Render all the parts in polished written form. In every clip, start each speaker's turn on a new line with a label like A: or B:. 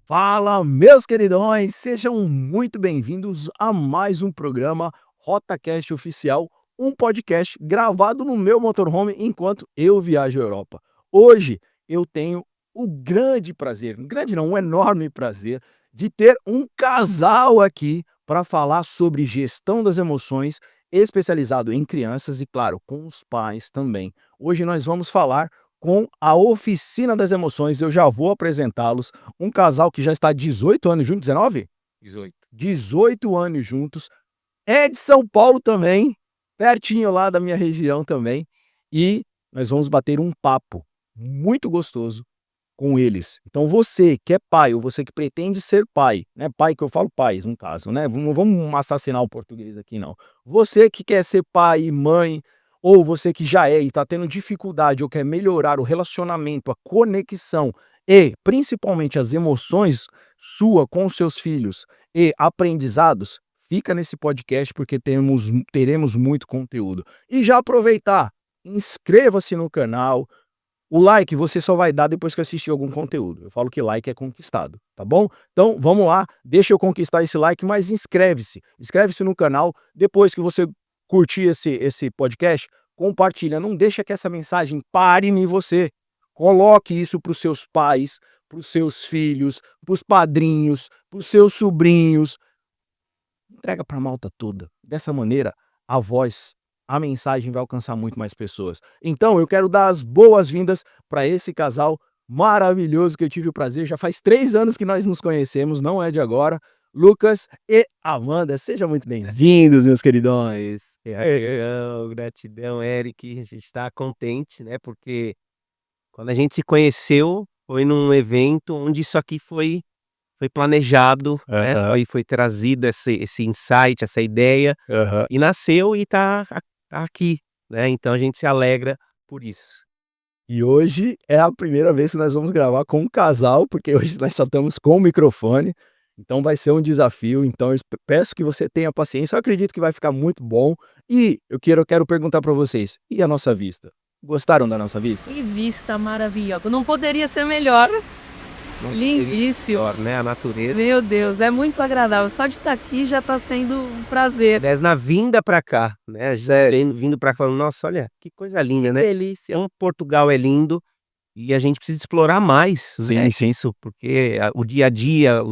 A: Fala, meus queridões, sejam muito bem-vindos a mais um programa RotaCast Oficial, um podcast gravado no meu motorhome enquanto eu viajo à Europa. Hoje eu tenho o grande prazer, grande não, um enorme prazer, de ter um casal aqui para falar sobre gestão das emoções, especializado em crianças e, claro, com os pais também. Hoje nós vamos falar com a Oficina das Emoções, eu já vou apresentá-los. Um casal que já está há 18 anos juntos, 19?
B: 18.
A: 18 anos juntos, é de São Paulo também, pertinho lá da minha região também, e nós vamos bater um papo muito gostoso com eles. Então você que é pai ou você que pretende ser pai, né, pai que eu falo pais no caso, né, não vamos assassinar o português aqui não. Você que quer ser pai e mãe, ou você que já é e está tendo dificuldade ou quer melhorar o relacionamento, a conexão e principalmente as emoções sua com os seus filhos e aprendizados, fica nesse podcast porque teremos muito conteúdo. E já aproveitar, inscreva-se no canal. O like você só vai dar depois que assistir algum conteúdo. Eu falo que like é conquistado, tá bom? Então vamos lá, deixa eu conquistar esse like, mas inscreve-se. Inscreve-se no canal. Depois que você curtir esse podcast, compartilha. Não deixa que essa mensagem pare em você. Coloque isso para os seus pais, para os seus filhos, para os padrinhos, para os seus sobrinhos. Entrega para a malta toda. Dessa maneira, a mensagem vai alcançar muito mais pessoas. Então, eu quero dar as boas-vindas para esse casal maravilhoso que eu tive o prazer. Já faz 3 anos que nós nos conhecemos, não é de agora. Lucas e Amanda, sejam muito bem-vindos, meus queridões.
B: Gratidão, Eric. A gente está contente, né? Porque quando a gente se conheceu, foi num evento onde isso aqui foi planejado, né? Foi trazido esse insight, essa ideia, e nasceu e tá aqui, né? Então a gente se alegra por isso.
A: E hoje é a primeira vez que nós vamos gravar com um casal, porque hoje nós só estamos com o microfone, então vai ser um desafio. Então eu peço que você tenha paciência, eu acredito que vai ficar muito bom. E eu quero perguntar para vocês, e a nossa vista? Gostaram da nossa vista?
C: Que vista maravilhosa, não poderia ser melhor. Lindíssimo.
B: Melhor, né? A natureza.
C: Meu Deus, é muito agradável. Só de estar aqui já está sendo um prazer.
B: Aliás, na vinda pra cá, né? Vindo pra cá, falando, nossa, olha, que coisa linda, né?
C: Delícia.
B: Então, Portugal é lindo e a gente precisa explorar mais, né? Isso, porque o dia a dia,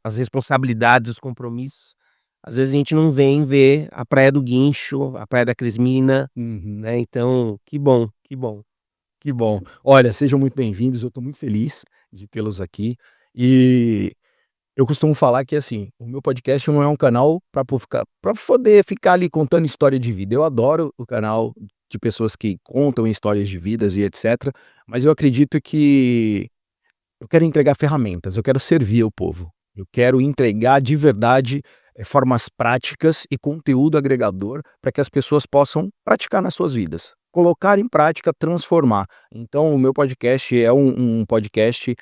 B: as responsabilidades, os compromissos, às vezes a gente não vem ver a Praia do Guincho, a Praia da Crismina, né? Então, que bom, que bom.
A: Que bom. Olha, sejam muito bem-vindos, eu estou muito feliz de tê-los aqui. E eu costumo falar que, assim, o meu podcast não é um canal para poder ficar ali contando história de vida. Eu adoro o canal de pessoas que contam histórias de vidas e etc. Mas eu acredito que eu quero entregar ferramentas, eu quero servir o povo. Eu quero entregar de verdade formas práticas e conteúdo agregador para que as pessoas possam praticar nas suas vidas. Colocar em prática, transformar. Então, o meu podcast é um podcast,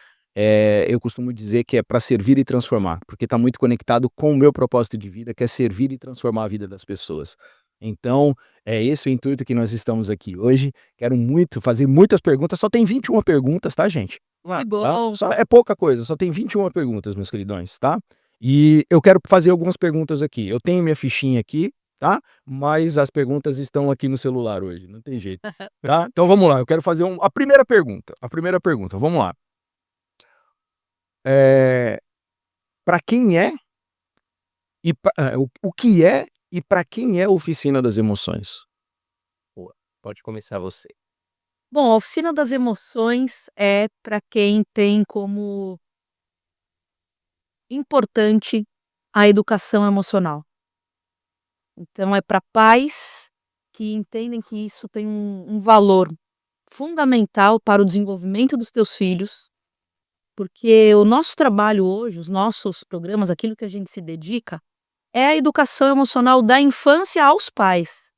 A: eu costumo dizer que é para servir e transformar, porque está muito conectado com o meu propósito de vida, que é servir e transformar a vida das pessoas. Então, é esse o intuito que nós estamos aqui hoje. Quero muito fazer muitas perguntas, só tem 21 perguntas, tá, gente?
C: Que bom.
A: Tá? É pouca coisa, só tem 21 perguntas, meus queridões, tá? E eu quero fazer algumas perguntas aqui. Eu tenho minha fichinha aqui, tá? Mas as perguntas estão aqui no celular hoje, não tem jeito, tá? Então vamos lá, eu quero fazer a primeira pergunta, vamos lá. Para quem é o que é e para quem é a Oficina das Emoções?
B: Boa. Pode começar você.
C: Bom, a Oficina das Emoções é para quem tem como importante a educação emocional. Então é para pais que entendem que isso tem um valor fundamental para o desenvolvimento dos teus filhos, porque o nosso trabalho hoje, os nossos programas, aquilo que a gente se dedica, é a educação emocional da infância aos pais.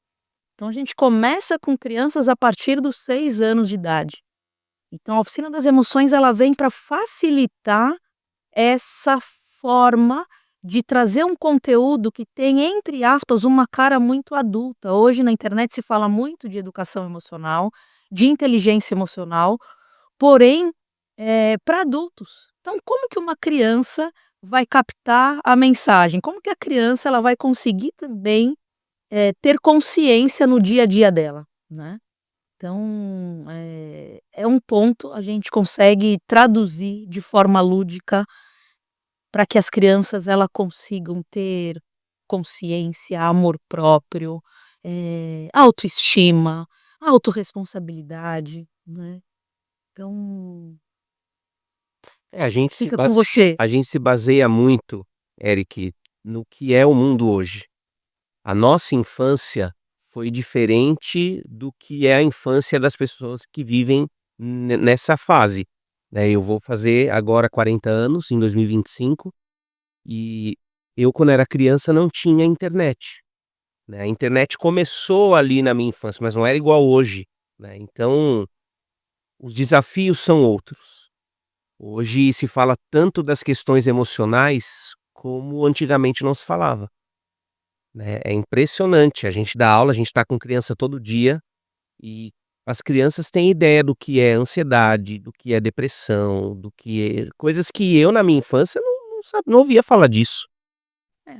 C: Então a gente começa com crianças a partir dos 6 anos de idade. Então a oficina das emoções ela vem para facilitar essa forma de trazer um conteúdo que tem, entre aspas, uma cara muito adulta. Hoje na internet se fala muito de educação emocional, de inteligência emocional, porém, para adultos. Então como que uma criança vai captar a mensagem? Como que a criança ela vai conseguir também, ter consciência no dia a dia dela, né? Então, é um ponto, a gente consegue traduzir de forma lúdica para que as crianças ela consigam ter consciência, amor próprio, autoestima, autorresponsabilidade, né. Então,
B: A gente se
C: fica com você.
B: baseia muito, Eric, no que é o mundo hoje. A nossa infância foi diferente do que é a infância das pessoas que vivem nessa fase, né. Eu vou fazer agora 40 anos, em 2025, e eu quando era criança não tinha internet, né. A internet começou ali na minha infância, mas não era igual hoje, né. Então, os desafios são outros. Hoje se fala tanto das questões emocionais como antigamente não se falava, né. É impressionante, a gente dá aula, a gente está com criança todo dia e as crianças têm ideia do que é ansiedade, do que é depressão, do que é coisas que eu na minha infância não ouvia falar disso.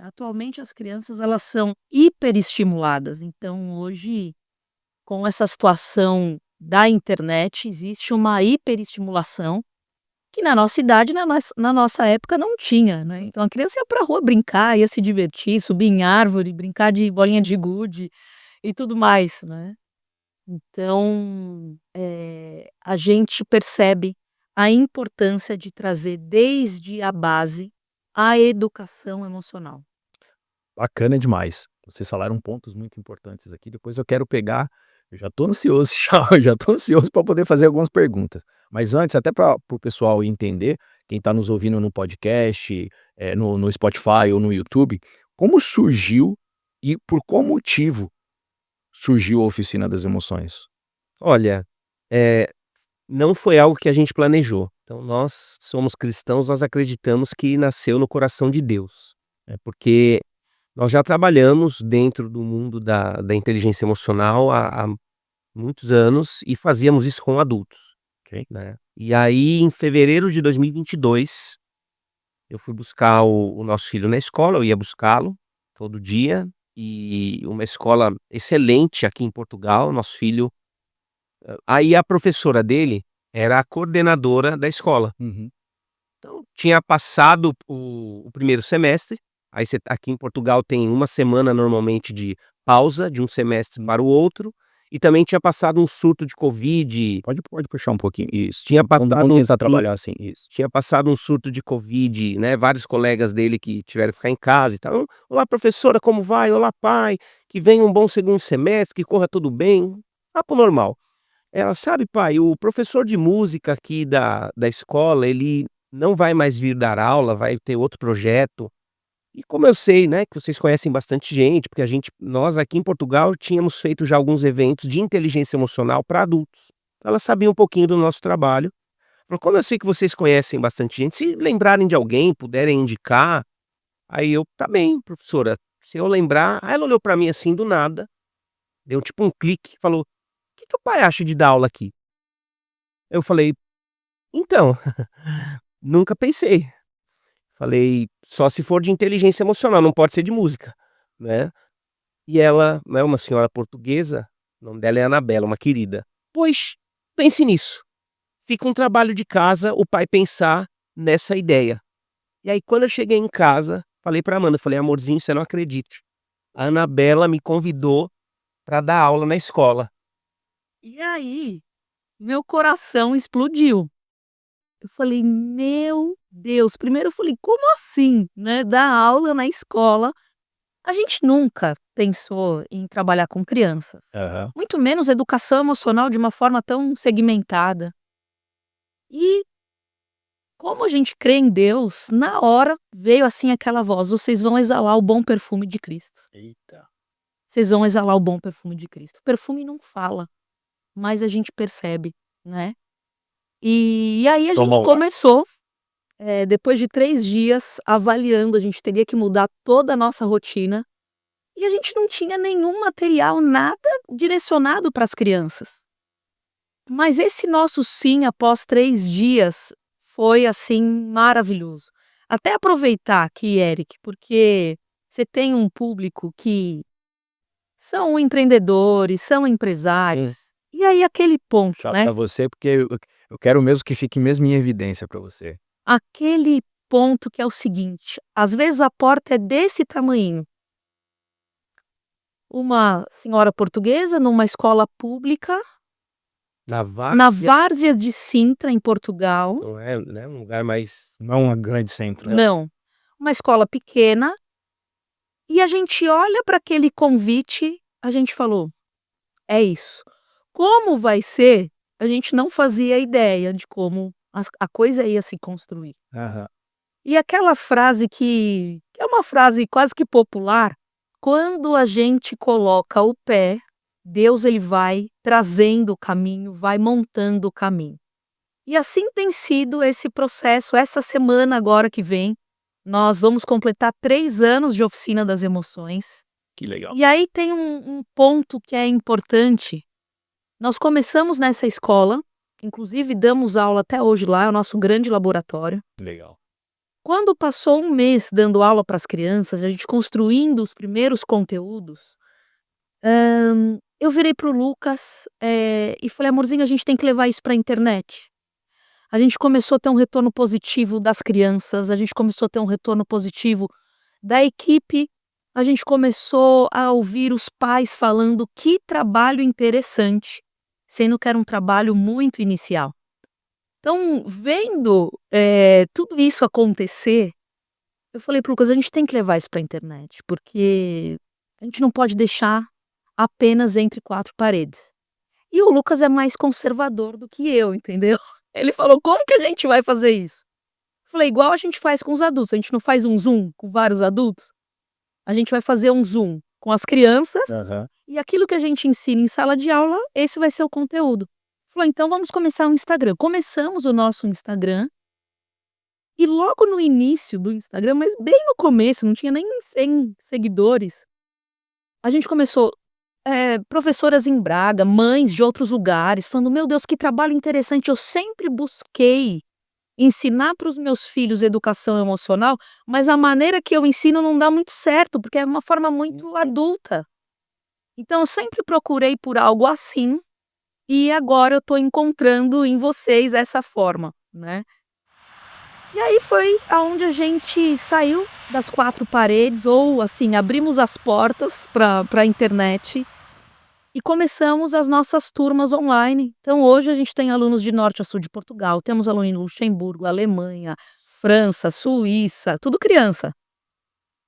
C: Atualmente as crianças elas são hiperestimuladas, então hoje, com essa situação da internet, existe uma hiperestimulação que na nossa idade, na nossa época não tinha, né. Então a criança ia pra rua brincar, ia se divertir, subir em árvore, brincar de bolinha de gude e tudo mais, né. Então, a gente percebe a importância de trazer desde a base a educação emocional.
A: Bacana demais. Vocês falaram pontos muito importantes aqui, depois eu quero pegar eu já estou ansioso já, já estou ansioso para poder fazer algumas perguntas. Mas antes, até para o pessoal entender, quem está nos ouvindo no podcast, no Spotify ou no YouTube, como surgiu e por qual motivo surgiu a Oficina das Emoções?
B: Olha, eh, não foi algo que a gente planejou. Então nós somos cristãos, nós acreditamos que nasceu no coração de Deus, né, porque nós já trabalhamos dentro do mundo da inteligência emocional há muitos anos e fazíamos isso com adultos,
A: Ok.
B: né. E aí em fevereiro de 2022, eu fui buscar o nosso filho na escola, eu ia buscá-lo todo dia, e uma escola excelente aqui em Portugal, nosso filho aí a professora dele era a coordenadora da escola.
A: Uhum.
B: Então, tinha passado o primeiro semestre, aí você aqui em Portugal tem uma semana normalmente de pausa, de um semestre para o outro, e também tinha passado um surto de covid,
A: Pode puxar um pouquinho, isso.
B: tinha
A: Vamos
B: passado
A: vamos tentar trabalhar assim, isso.
B: tinha passado um surto de covid, né, vários colegas dele que tiveram que ficar em casa e tal. "Olá professora, como vai? Olá pai, que venha um bom segundo semestre, que corra tudo bem", papo normal. Ela: "Sabe pai, o professor de música aqui da escola, ele não vai mais vir dar aula, vai ter outro projeto". E como eu sei, né, que vocês conhecem bastante gente, porque nós aqui em Portugal tínhamos feito já alguns eventos de inteligência emocional para adultos. Então ela sabia um pouquinho do nosso trabalho. Falou: "Como eu sei que vocês conhecem bastante gente, se lembrarem de alguém, puderem indicar". Aí eu: "Tá bem, professora, se eu lembrar". Aí ela olhou para mim assim do nada, deu tipo um clique, falou: "Que o pai acha de dar aula aqui?". Eu falei: "Então, nunca pensei". Falei: "Só se for de inteligência emocional, não pode ser de música", né. E ela, né, uma senhora portuguesa, o nome dela é Anabela, uma querida. "Pois, pense nisso, fica um trabalho de casa o pai pensar nessa ideia". E aí quando eu cheguei em casa, falei pra Amanda, falei: "Amorzinho, você não acredita, a Anabela me convidou pra dar aula na escola".
C: E aí, meu coração explodiu. Eu falei: "Meu Deus", primeiro eu falei: "Como assim, né, dar aula na escola?". A gente nunca pensou em trabalhar com crianças,
A: Aham.
C: muito menos educação emocional de uma forma tão segmentada. E como a gente crê em Deus, na hora veio assim aquela voz: "Vocês vão exalar o bom perfume de Cristo.
A: Eita.
C: Vocês vão exalar o bom perfume de Cristo". O perfume não fala, mas a gente percebe, né. E aí a
A: Toma
C: gente
A: lá.
C: começou, depois de 3 dias avaliando, a gente teria que mudar toda a nossa rotina, e a gente não tinha nenhum material, nada direcionado para as crianças. Mas esse nosso sim, após 3 dias, foi, assim, maravilhoso. Até aproveitar aqui, Eric, porque você tem um público que são empreendedores, são empresários, e aí aquele ponto,
A: Puxar
C: né,
A: pra você, porque eu quero mesmo que fique mesmo em evidência pra você.
C: aquele ponto que é o seguinte, às vezes a porta é desse tamanhinho. Uma senhora portuguesa numa escola pública,
B: Na
C: na
B: várzea,
C: várzea de Sintra, em Portugal.
B: não é, né, um lugar mais
A: Não é um grande centro, né.
C: Não, uma escola pequena, e a gente olha para aquele convite, a gente falou: "É isso". Como vai ser, a gente não fazia ideia de como a coisa ia se construir.
A: Aham.
C: E aquela frase que é uma frase quase que popular, quando a gente coloca o pé, Deus ele vai trazendo o caminho, vai montando o caminho. E assim tem sido esse processo. Essa semana agora que vem, nós vamos completar 3 anos de Oficina das Emoções.
A: Que legal.
C: E aí tem um ponto que é importante. Nós começamos nessa escola, inclusive damos aula até hoje lá, é o nosso grande laboratório.
A: Legal.
C: Quando passou 1 mês dando aula para as crianças, a gente construindo os primeiros conteúdos, eu virei para o Lucas, e falei: "Amorzinho, a gente tem que levar isso para a internet". A gente começou a ter um retorno positivo das crianças, a gente começou a ter um retorno positivo da equipe, a gente começou a ouvir os pais falando: "Que trabalho interessante", sendo que era um trabalho muito inicial. Então, vendo, tudo isso acontecer, eu falei para o Lucas: "A gente tem que levar isso para a internet, porque a gente não pode deixar apenas entre 4 paredes". E o Lucas é mais conservador do que eu, entendeu. Ele falou: "Como que a gente vai fazer isso?". Eu falei: "Igual a gente faz com os adultos, a gente não faz um Zoom com vários adultos? A gente vai fazer um Zoom com as crianças,
A: Aham.
C: e aquilo que a gente ensina em sala de aula, esse vai ser o conteúdo". Falou: "Então vamos começar um Instagram". Começamos o nosso Instagram, e logo no início do Instagram, mas bem no começo, não tinha nem 100 seguidores, a gente começou, professoras em Braga, mães de outros lugares, falando: "Meu Deus, que trabalho interessante". Eu sempre busquei ensinar para os meus filhos educação emocional, mas a maneira que eu ensino não dá muito certo, porque é uma forma muito adulta. Então eu sempre procurei por algo assim, e agora eu estou encontrando em vocês essa forma, né. E aí foi aonde a gente saiu das 4 paredes, ou assim, abrimos as portas para a internet e começamos as nossas turmas online. Então hoje a gente tem alunos de norte a sul de Portugal, temos aluno em Luxemburgo, Alemanha, França, Suíça, tudo criança.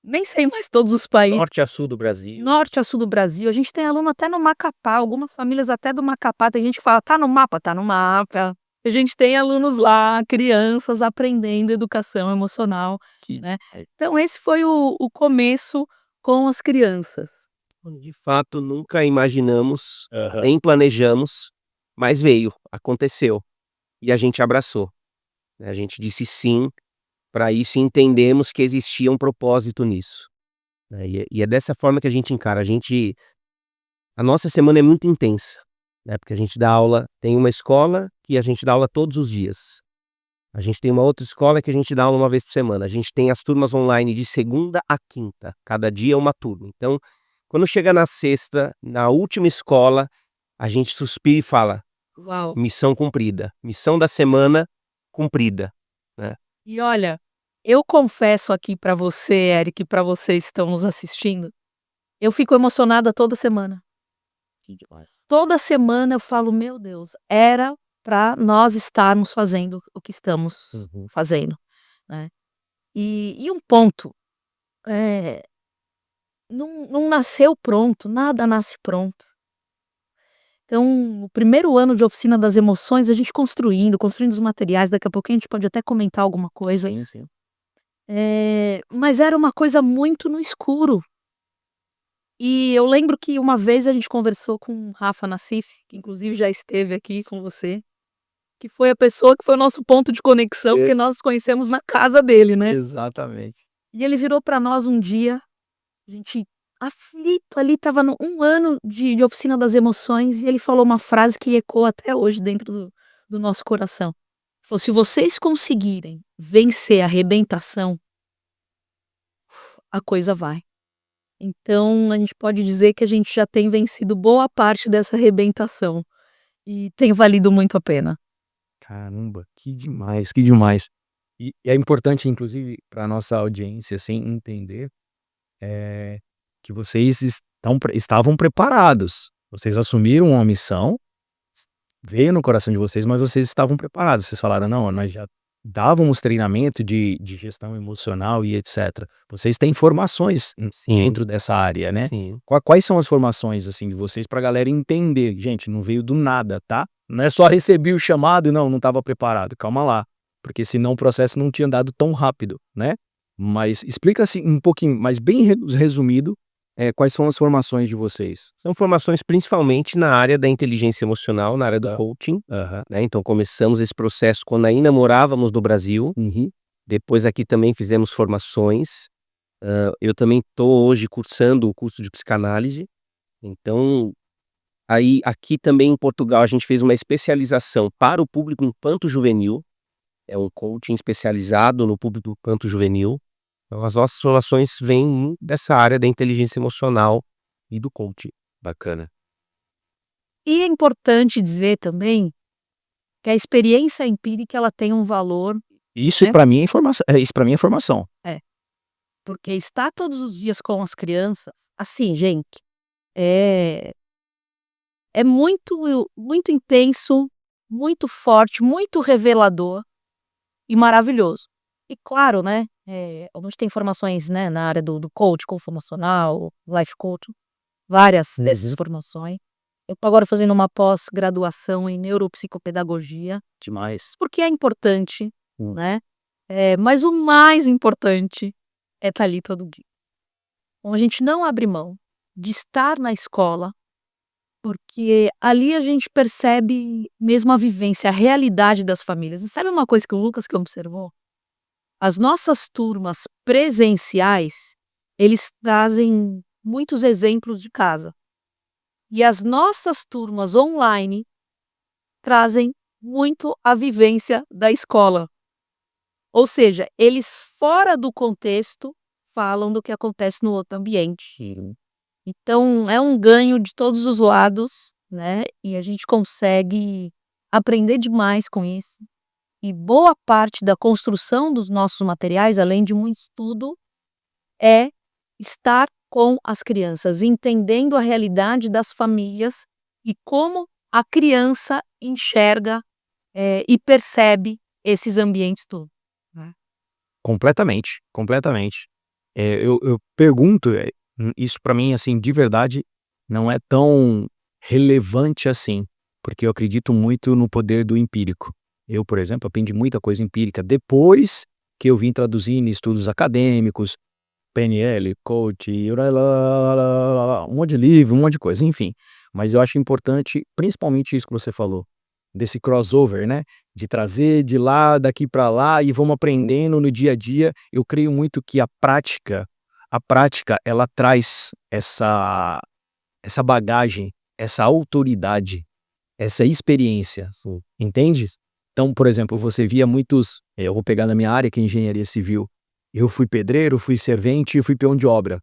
C: Nem sei mais todos os países.
B: norte a sul do Brasil.
C: Norte a sul do Brasil, a gente tem aluno até no Macapá, algumas famílias até do Macapá, tem gente que fala: "Tá no mapa", tá no mapa. A gente tem alunos lá, crianças aprendendo educação emocional,
A: Que
C: né. Então esse foi o começo com as crianças.
B: De fato, nunca imaginamos,
A: Aham.
B: nem planejamos, mas veio, aconteceu, e a gente abraçou, né, a gente disse sim para isso e entendemos que existia um propósito nisso, né, e é dessa forma que a gente encara, a nossa semana é muito intensa, né, porque a gente dá aula, tem uma escola que a gente dá aula todos os dias, a gente tem uma outra escola que a gente dá aula uma vez por semana, a gente tem as turmas online de segunda a quinta, cada dia é uma turma. Então, quando chega na sexta, na última escola, a gente suspira e fala:
C: Uau!
B: "Missão cumprida, missão da semana cumprida", né.
C: E olha, eu confesso aqui pra você, Eric, e pra vocês que estão nos assistindo, eu fico emocionada toda semana.
A: Que demais.
C: Toda semana eu falo: "Meu Deus, era pra nós estarmos fazendo o que estamos
A: Uhum.
C: fazendo", né. E um ponto, eh, não nasceu pronto, nada nasce pronto. Então, o primeiro ano de oficina das emoções, a gente construindo os materiais, daqui a pouquinho a gente pode até comentar alguma coisa.
A: Sim.
C: Mas era uma coisa muito no escuro. E eu lembro que uma vez a gente conversou com o Rafa Nassif, que inclusive já esteve aqui com você, que foi a pessoa que foi o nosso ponto de conexão, porque
A: Isso.
C: nós nos conhecemos na casa dele, né?
A: Exatamente.
C: E ele virou pra nós um dia, a gente aflito ali, tava no 1 ano de oficina das emoções, e ele falou uma frase que ecoa até hoje dentro do nosso coração. Ele falou: "Se vocês conseguirem vencer a arrebentação, a coisa vai". Então, a gente pode dizer que a gente já tem vencido boa parte dessa arrebentação, e tem valido muito a pena.
A: Caramba, que demais, que demais. E é importante, inclusive, para nossa audiência, assim, entender que vocês estavam preparados. Vocês assumiram uma missão, veio no coração de vocês, mas vocês estavam preparados. Vocês falaram, não, nós já dávamos treinamento de gestão emocional e etc. Vocês têm formações dentro dessa área, né?
B: Sim.
A: Quais são as formações, assim, de vocês pra galera entender? Gente, não veio do nada, tá? Não é só recebi o chamado e não estava preparado. Calma lá. Porque senão o processo não tinha dado tão rápido, né? Mas explica assim um pouquinho, mas bem resumido, quais são as formações de vocês?
B: São formações principalmente na área da inteligência emocional, na área do coaching, né? Então começamos esse processo quando ainda morávamos no Brasil. Depois aqui também fizemos formações. Eu também estou hoje cursando o curso de psicanálise. Então, aí aqui também em Portugal a gente fez uma especialização para o público infanto-juvenil. É um coaching especializado no público infanto-juvenil. Então, as nossas formações vêm dessa área da inteligência emocional e do coaching.
A: Bacana.
C: E é importante dizer também que a experiência empírica ela tem um valor,
A: Isso
C: né?
A: pra mim é informação. Isso para mim é formação.
C: Porque estar todos os dias com as crianças, assim, gente, é muito muito intenso, muito forte, muito revelador e maravilhoso. E claro, né, a gente tem formações, né, na área do coach conformacional, life coach, várias dessas formações. Eu tô agora fazendo uma pós-graduação em neuropsicopedagogia,
A: Demais.
C: porque é importante, né, mas o mais importante é estar ali todo dia. Então a gente não abre mão de estar na escola, porque ali a gente percebe mesmo a vivência, a realidade das famílias. E sabe uma coisa que o Lucas que observou? As nossas turmas presenciais, eles trazem muitos exemplos de casa. E as nossas turmas online trazem muito a vivência da escola. Ou seja, eles fora do contexto falam do que acontece no outro ambiente. Então é um ganho de todos os lados, né? E a gente consegue aprender demais com isso. E boa parte da construção dos nossos materiais, além de muito estudo, é estar com as crianças, entendendo a realidade das famílias e como a criança enxerga e percebe esses ambientes todos.
A: Completamente, completamente. Eu pergunto, isso pra mim, assim, de verdade, não é tão relevante assim, porque eu acredito muito no poder do empírico. Eu, por exemplo, aprendi muita coisa empírica depois que eu vim traduzindo em estudos acadêmicos, PNL, coach, um monte de livro, um monte de coisa, enfim. Mas eu acho importante, principalmente isso que você falou, desse crossover, né? De trazer de lá, daqui para lá e vamos aprendendo no dia a dia. Eu creio muito que a prática ela traz essa bagagem, essa autoridade, essa experiência, entende? Então, por exemplo, você via muitos, eu vou pegar na minha área que é engenharia civil. Eu fui pedreiro, fui servente e fui peão de obra.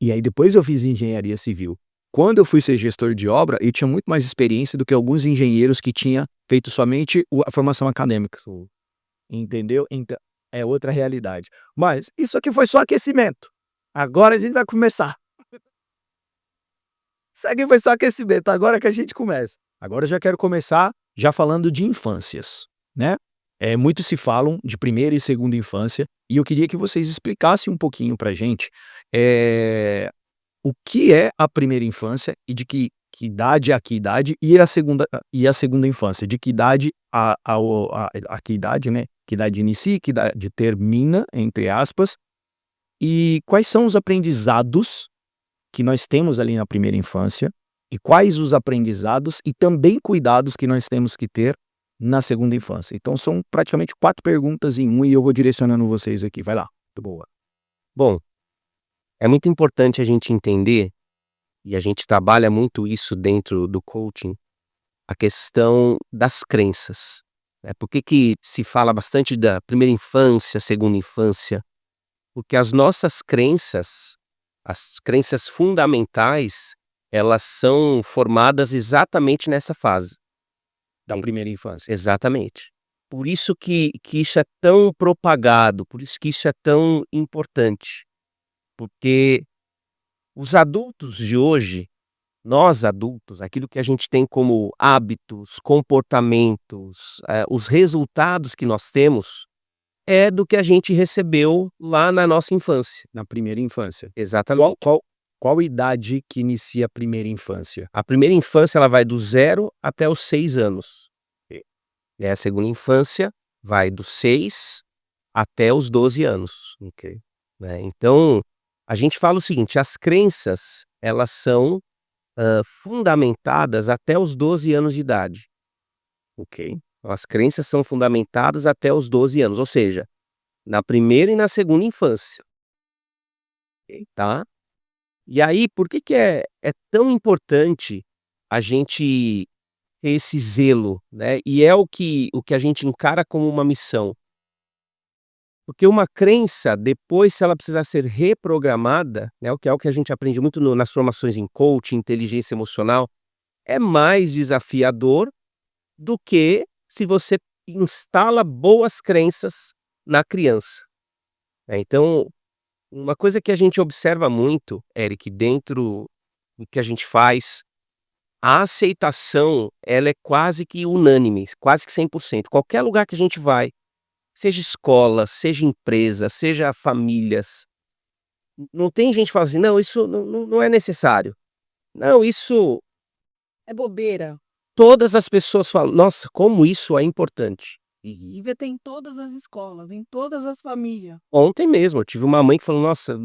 A: E aí depois eu fiz engenharia civil. Quando eu fui ser gestor de obra, eu tinha muito mais experiência do que alguns engenheiros que tinham feito somente a formação acadêmica. Entendeu? Então, é outra realidade. Mas isso aqui foi só aquecimento. Agora a gente vai começar. Isso aqui foi só aquecimento, agora que a gente começa. Agora eu já quero começar já falando de infâncias, né? Muitos se falam de primeira e segunda infância, e eu queria que vocês explicassem um pouquinho pra gente o que é a primeira infância e de que idade a que idade, e a segunda infância, de que idade a que idade, né? Que idade inicia e que idade termina, entre aspas, e quais são os aprendizados que nós temos ali na primeira infância, e quais os aprendizados e também cuidados que nós temos que ter na segunda infância. Então são praticamente 4 perguntas em um e eu vou direcionando vocês aqui. Vai lá. Muito boa.
B: Bom, é muito importante a gente entender, e a gente trabalha muito isso dentro do coaching, a questão das crenças, né? Por que se fala bastante da primeira infância, segunda infância? Porque as nossas crenças, as crenças fundamentais, elas são formadas exatamente nessa fase.
A: Da primeira infância.
B: Exatamente. Por isso que isso é tão propagado, por isso que isso é tão importante. Porque os adultos de hoje, nós adultos, aquilo que a gente tem como hábitos, comportamentos, os resultados que nós temos, é do que a gente recebeu lá na nossa infância.
A: Na primeira infância.
B: Exatamente.
A: Qual idade que inicia a primeira infância?
B: A primeira infância ela vai do 0 até os 6 anos. E a segunda infância vai dos 6 até os 12 anos.
A: Ok.
B: Né? Então, a gente fala o seguinte, as crenças, elas são fundamentadas até os 12 anos de idade. Ok? As crenças são fundamentadas até os 12 anos, ou seja, na primeira e na segunda infância. Ok, tá? E aí, por que é tão importante a gente ter esse zelo, né? E é o que a gente encara como uma missão. Porque uma crença, depois, se ela precisar ser reprogramada, né, o que a gente aprende muito nas formações em coaching, inteligência emocional, é mais desafiador do que se você instala boas crenças na criança. Então, uma coisa que a gente observa muito, Eric, dentro do que a gente faz, a aceitação, ela é quase que unânime, quase que 100%. Qualquer lugar que a gente vai, seja escola, seja empresa, seja famílias, não tem gente que fala assim, não, isso não é necessário. Não, isso,
D: É bobeira.
B: todas as pessoas falam, nossa, como isso é importante.
D: E devia ter em todas as escolas, em todas as famílias.
B: Ontem mesmo, eu tive uma mãe que falou, nossa,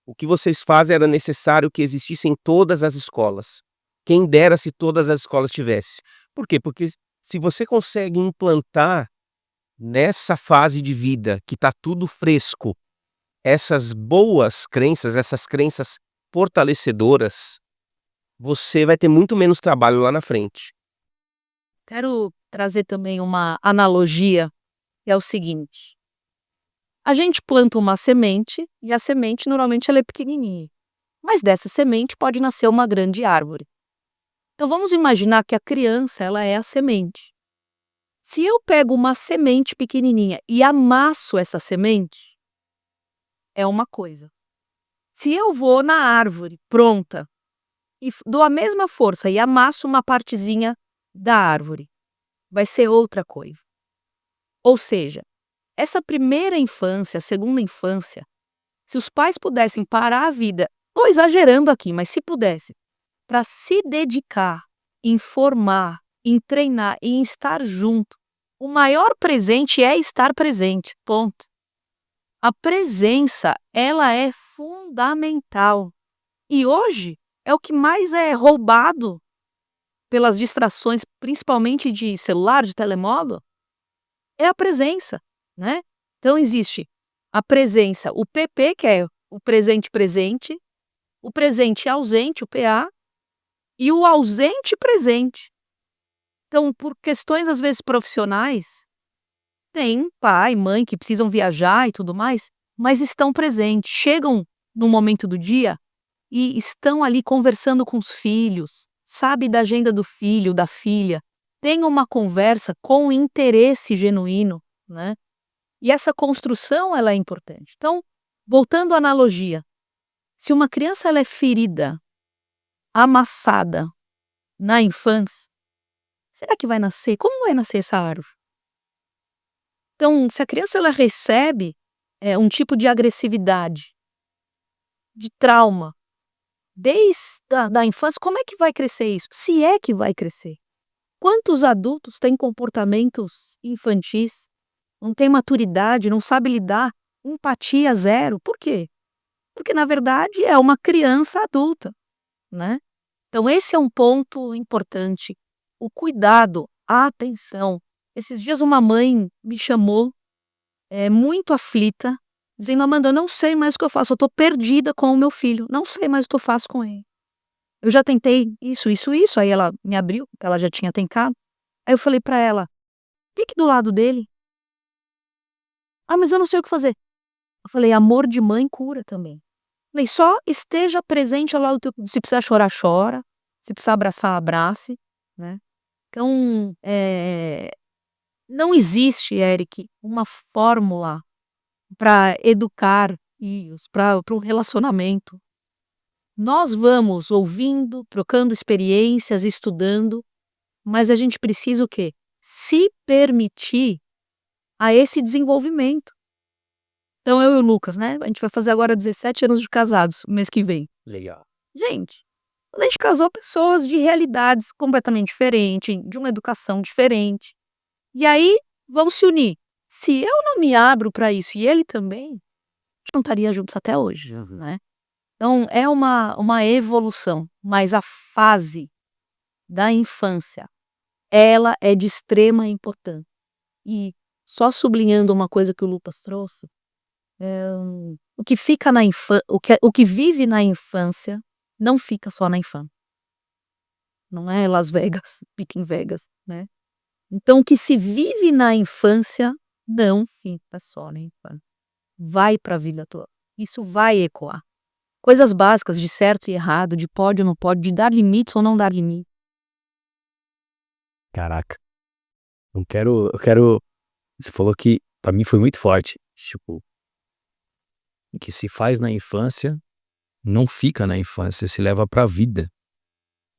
B: o que vocês fazem era necessário que existisse em todas as escolas. Quem dera se todas as escolas tivessem. Por quê? Porque se você consegue implantar nessa fase de vida que está tudo fresco, essas boas crenças, essas crenças fortalecedoras, você vai ter muito menos trabalho lá na frente.
C: Quero trazer também uma analogia, que é o seguinte: a gente planta uma semente e a semente normalmente ela é pequenininha, mas dessa semente pode nascer uma grande árvore. Então vamos imaginar que a criança ela é a semente. Se eu pego uma semente pequenininha e amasso essa semente, é uma coisa. Se eu vou na árvore pronta e dou a mesma força e amasso uma partezinha da árvore, vai ser outra coisa. Ou seja, essa primeira infância, a segunda infância, se os pais pudessem parar a vida, estou exagerando aqui, mas se pudessem, para se dedicar, em formar, em treinar e em estar junto, o maior presente é estar presente, ponto. A presença, ela é fundamental. E hoje é o que mais é roubado pelas distrações, principalmente de celular, de telemóvel, é a presença, né? Então existe a presença, o PP, que é o presente presente, o presente ausente, o PA, e o ausente presente. Então, por questões às vezes profissionais, tem pai, mãe que precisam viajar e tudo mais, mas estão presentes, chegam no momento do dia e estão ali conversando com os filhos, sabe da agenda do filho, da filha, tem uma conversa com interesse genuíno, né? E essa construção ela é importante. Então, voltando à analogia, se uma criança ela é ferida, amassada na infância, será que vai nascer? Como vai nascer essa árvore? Então, se a criança ela recebe um tipo de agressividade, de trauma, desde da infância, como é que vai crescer isso? Se é que vai crescer. Quantos adultos têm comportamentos infantis, não tem maturidade, não sabe lidar, empatia zero? Por quê? Porque, na verdade, é uma criança adulta, né? Então esse é um ponto importante, o cuidado, a atenção. Esses dias uma mãe me chamou, muito aflita, dizendo: "Amanda, eu não sei mais o que eu faço, eu tô perdida com o meu filho, não sei mais o que eu faço com ele. Eu já tentei isso, isso, isso", aí ela me abriu, porque ela já tinha tentado. Aí eu falei pra ela: "Fique do lado dele". "Ah, mas eu não sei o que fazer". Eu falei: "Amor de mãe cura também". Falei: "Só esteja presente ao lado do teu filho, se precisar chorar, chora, se precisar abraçar, abrace", né. Então, não existe, Eric, uma fórmula para educar filhos, para um relacionamento. Nós vamos ouvindo, trocando experiências, estudando, mas a gente precisa o quê? Se permitir a esse desenvolvimento. Então eu e o Lucas, né, a gente vai fazer agora 17 anos de casados, o mês que vem.
B: Legal.
C: Gente, quando a gente casou, pessoas de realidades completamente diferentes, de uma educação diferente. E aí, vamos se unir. Se eu não me abro para isso e ele também, a gente não estaria juntos até hoje, né. Então é uma evolução, mas a fase da infância, ela é de extrema importância. E só sublinhando uma coisa que o Lucas trouxe, o que fica na o que vive na infância, não fica só na infância. Não é Las Vegas, fica em Vegas, né. Então o que se vive na infância, não fica só na infância. Vai para a vida toda. Isso vai ecoar. Coisas básicas de certo e errado, de pode ou não pode, de dar limites ou não dar limite.
A: Caraca, eu quero você falou que pra mim foi muito forte, tipo, o que se faz na infância, não fica na infância, se leva pra vida.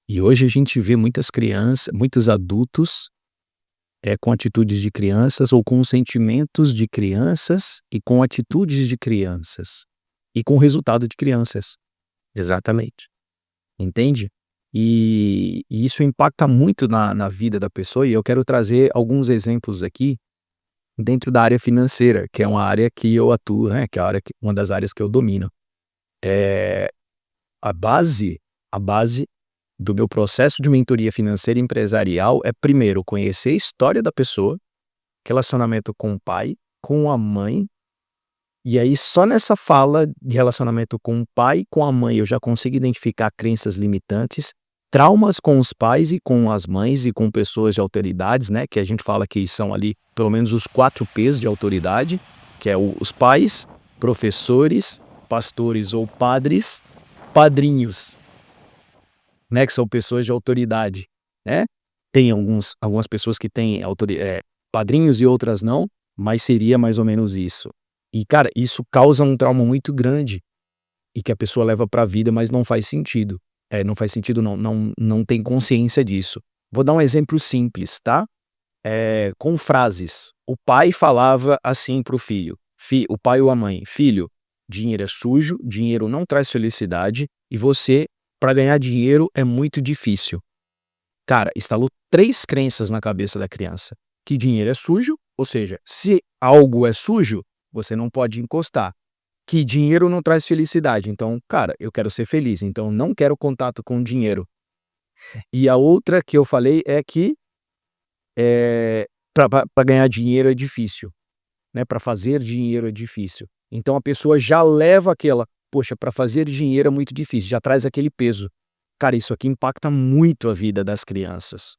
A: E hoje a gente vê muitas crianças, muitos adultos, com atitudes de crianças ou com sentimentos de crianças e com atitudes de crianças. E com resultado de crianças. Exatamente. Entende? E isso impacta muito na vida da pessoa, e eu quero trazer alguns exemplos aqui dentro da área financeira, que é uma área que eu atuo, né, que é a área uma das áreas que eu domino. Eh, a base do meu processo de mentoria financeira e empresarial é, primeiro, conhecer a história da pessoa, relacionamento com o pai, com a mãe, e aí só nessa fala de relacionamento com o pai e com a mãe eu já consigo identificar crenças limitantes, traumas com os pais e com as mães e com pessoas de autoridades, né, que a gente fala que são ali pelo menos os 4 P's de autoridade, que é os pais, professores, pastores ou padres, padrinhos, né, que são pessoas de autoridade, né. Tem algumas pessoas que têm padrinhos e outras não, mas seria mais ou menos isso. E, cara, isso causa um trauma muito grande e que a pessoa leva pra vida, mas não faz sentido. Não faz sentido não tem consciência disso. Vou dar um exemplo simples, tá? Com frases. O pai falava assim pro filho, o pai ou a mãe: "Filho, dinheiro é sujo, dinheiro não traz felicidade e você, pra ganhar dinheiro, é muito difícil". Cara, instalou 3 crenças na cabeça da criança. Que dinheiro é sujo, ou seja, se algo é sujo, você não pode encostar. Que dinheiro não traz felicidade, então, cara, eu quero ser feliz, então não quero contato com dinheiro. E a outra que eu falei é que, pra ganhar dinheiro é difícil, né, pra fazer dinheiro é difícil. Então a pessoa já leva aquela: "Poxa, pra fazer dinheiro é muito difícil", já traz aquele peso. Cara, isso aqui impacta muito a vida das crianças.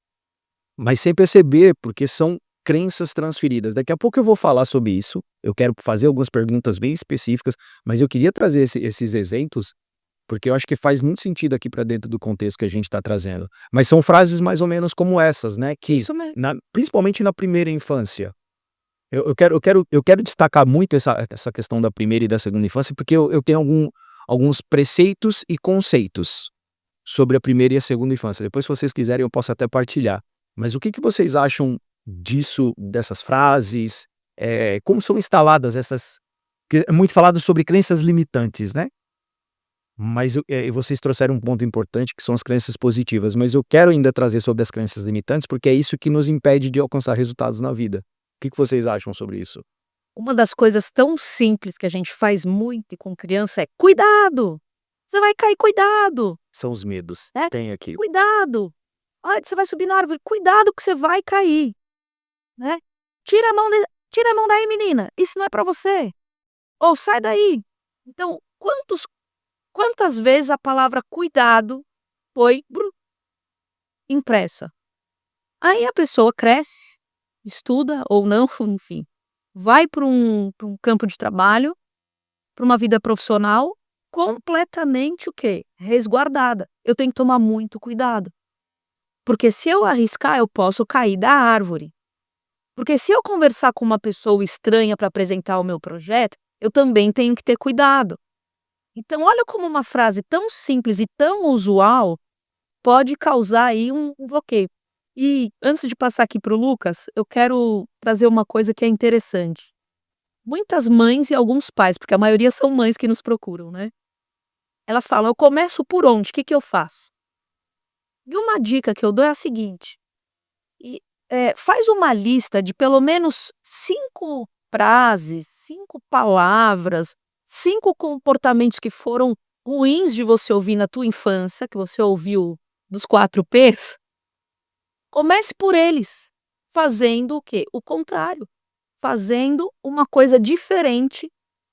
A: Mas sem perceber, porque são crenças transferidas. Daqui a pouco eu vou falar sobre isso, eu quero fazer algumas perguntas bem específicas, mas eu queria trazer esses exemplos, porque eu acho que faz muito sentido aqui para dentro do contexto que a gente está trazendo. Mas são frases mais ou menos como essas, né, que
C: Isso mesmo.
A: principalmente na primeira infância. Eu quero destacar muito essa questão da primeira e da segunda infância, porque eu tenho alguns preceitos e conceitos sobre a primeira e a segunda infância. Depois, se vocês quiserem, eu posso até partilhar. Mas o que vocês acham disso, dessas frases? Como são instaladas essas... que é muito falado sobre crenças limitantes, né? Mas vocês trouxeram um ponto importante que são as crenças positivas, mas eu quero ainda trazer sobre as crenças limitantes, porque é isso que nos impede de alcançar resultados na vida. O que vocês acham sobre isso?
C: Uma das coisas tão simples que a gente faz muito e com criança é cuidado! Você vai cair, cuidado!
A: São os medos.
C: É?
A: Tem aqui.
C: Cuidado! Olha, você vai subir na árvore, cuidado que você vai cair, né? Tira a mão daí, menina, isso não é pra você. Ou sai daí. Então, quantas vezes a palavra cuidado foi impressa? Aí a pessoa cresce, estuda ou não, enfim, vai para um campo de trabalho, para uma vida profissional completamente o quê? Resguardada. Eu tenho que tomar muito cuidado. Porque se eu arriscar, eu posso cair da árvore. Porque se eu conversar com uma pessoa estranha para apresentar o meu projeto, eu também tenho que ter cuidado. Então, olha como uma frase tão simples e tão usual pode causar aí um bloqueio. E antes de passar aqui para o Lucas, eu quero trazer uma coisa que é interessante. Muitas mães e alguns pais, porque a maioria são mães que nos procuram, né? Elas falam, eu começo por onde? O que eu faço? E uma dica que eu dou é a seguinte. Faz uma lista de pelo menos 5 frases, 5 palavras, 5 comportamentos que foram ruins de você ouvir na tua infância, que você ouviu dos 4 P's. Comece por eles, fazendo o quê? O contrário. Fazendo uma coisa diferente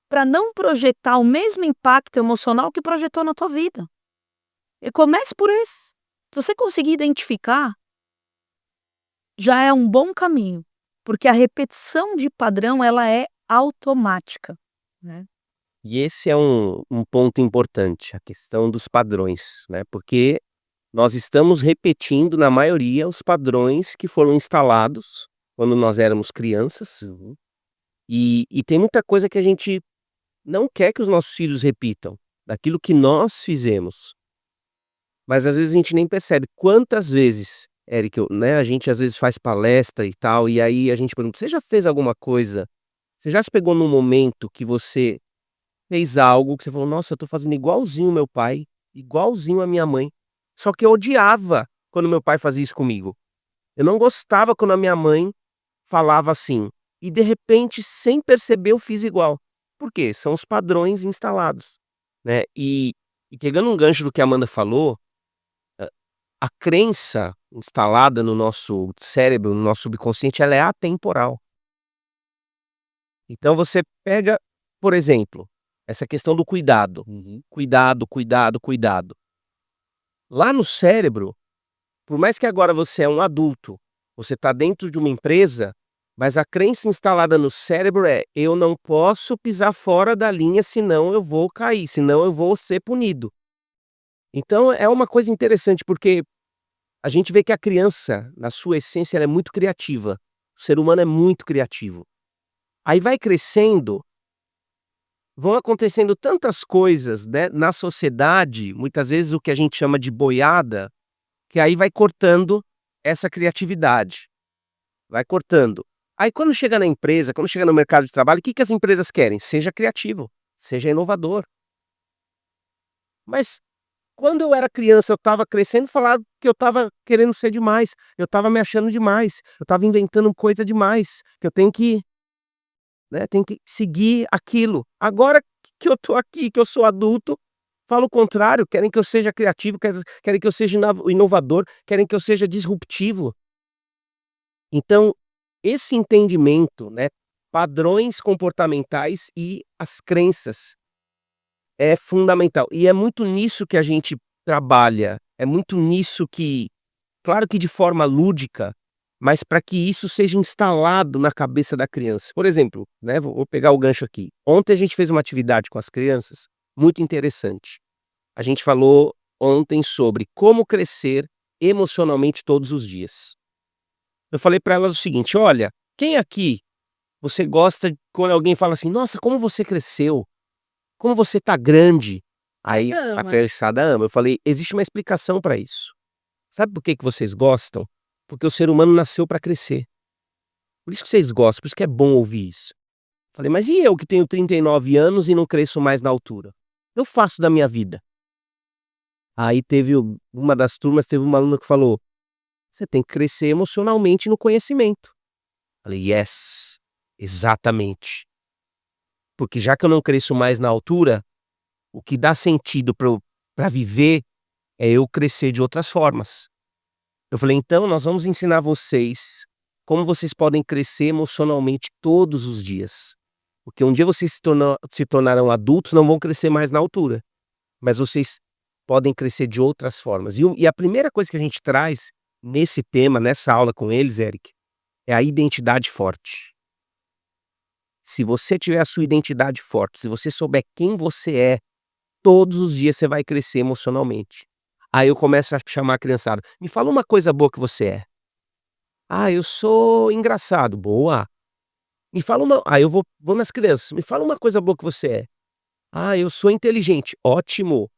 C: para não projetar o mesmo impacto emocional que projetou na tua vida. E comece por esse. Se você conseguir identificar, já é um bom caminho, porque a repetição de padrão ela é automática, né?
B: E esse é um ponto importante, a questão dos padrões, né? Porque nós estamos repetindo, na maioria, os padrões que foram instalados quando nós éramos crianças. E tem muita coisa que a gente não quer que os nossos filhos repitam, daquilo que nós fizemos. Mas às vezes a gente nem percebe quantas vezes, Eric, né, a gente às vezes faz palestra e tal, e aí a gente pergunta, você já fez alguma coisa? Você já se pegou num momento que você fez algo que você falou, nossa, eu tô fazendo igualzinho meu pai, igualzinho a minha mãe. Só que eu odiava quando meu pai fazia isso comigo. Eu não gostava quando a minha mãe falava assim. E de repente, sem perceber, eu fiz igual. Por quê? São os padrões instalados, né? E pegando um gancho do que a Amanda falou, a crença instalada no nosso cérebro, no nosso subconsciente, ela é atemporal. Então você pega, por exemplo, essa questão do cuidado. Cuidado, cuidado, cuidado. Lá no cérebro, por mais que agora você é um adulto, você está dentro de uma empresa, mas a crença instalada no cérebro é, eu não posso pisar fora da linha, senão eu vou cair, senão eu vou ser punido. Então é uma coisa interessante, porque a gente vê que a criança, na sua essência, ela é muito criativa. O ser humano é muito criativo. Aí vai crescendo, vão acontecendo tantas coisas, né, na sociedade, muitas vezes o que a gente chama de boiada, que aí vai cortando essa criatividade. Vai cortando. Aí quando chega na empresa, quando chega no mercado de trabalho, o que as empresas querem? Seja criativo, seja inovador. Mas quando eu era criança, eu estava crescendo, falaram que eu estava querendo ser demais, eu estava me achando demais, eu estava inventando coisa demais, que eu tenho que, né, tenho que seguir aquilo. Agora que eu tô aqui, que eu sou adulto, falo o contrário, querem que eu seja criativo, querem que eu seja inovador, querem que eu seja disruptivo. Então, esse entendimento, né, padrões comportamentais e as crenças é fundamental. E é muito nisso que a gente trabalha, é muito nisso que, claro que de forma lúdica, mas para que isso seja instalado na cabeça da criança. Por exemplo, né, vou pegar o gancho aqui. Ontem a gente fez uma atividade com as crianças muito interessante. A gente falou ontem sobre como crescer emocionalmente todos os dias. Eu falei para elas o seguinte, olha, quem aqui você gosta quando alguém fala assim, nossa, como você cresceu, como você tá grande? Aí a criançada ama. Eu falei, existe uma explicação para isso. Sabe por que vocês gostam? Porque o ser humano nasceu para crescer. Por isso que vocês gostam, por isso que é bom ouvir isso. Falei, mas e eu que tenho 39 anos e não cresço mais na altura? Eu faço da minha vida. Aí uma das turmas, teve uma aluna que falou: você tem que crescer emocionalmente no conhecimento. Falei, yes, exatamente. Porque já que eu não cresço mais na altura, o que dá sentido para viver é eu crescer de outras formas. Eu falei, então nós vamos ensinar vocês como vocês podem crescer emocionalmente todos os dias. Porque um dia vocês se tornarão adultos, não vão crescer mais na altura. Mas vocês podem crescer de outras formas. E a primeira coisa que a gente traz nesse tema, nessa aula com eles, Eric, é a identidade forte. Se você tiver a sua identidade forte, se você souber quem você é, todos os dias você vai crescer emocionalmente. Aí eu começo a chamar a criançada. Me fala uma coisa boa que você é. Ah, eu sou engraçado. Boa. Me fala uma... Aí eu vou nas crianças. Me fala uma coisa boa que você é. Ah, eu sou inteligente. Ótimo.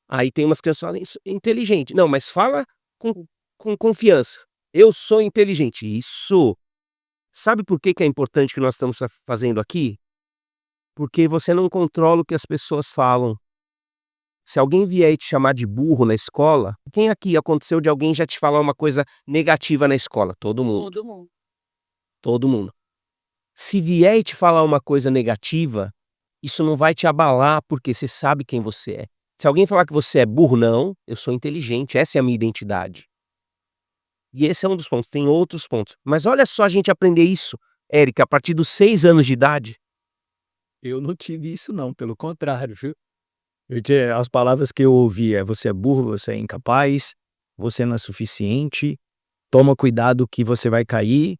B: Aí tem umas crianças que falam, "Isso, inteligente. Não, mas fala com confiança. Eu sou inteligente. Isso. Sabe por que é importante que nós estamos fazendo aqui? Porque você não controla o que as pessoas falam. Se alguém vier e te chamar de burro na escola, quem aqui aconteceu de alguém já te falar uma coisa negativa na escola? Todo mundo.
C: Todo mundo.
B: Todo mundo. Se vier e te falar uma coisa negativa, isso não vai te abalar porque você sabe quem você é. Se alguém falar que você é burro, não, eu sou inteligente, essa é a minha identidade. E esse é um dos pontos, tem outros pontos. Mas olha só a gente aprender isso, Érica, a partir dos 6 anos de idade.
A: Eu não tive isso não, pelo contrário, viu. As palavras que eu ouvi é: "Você é burro, você é incapaz, você não é suficiente, toma cuidado que você vai cair".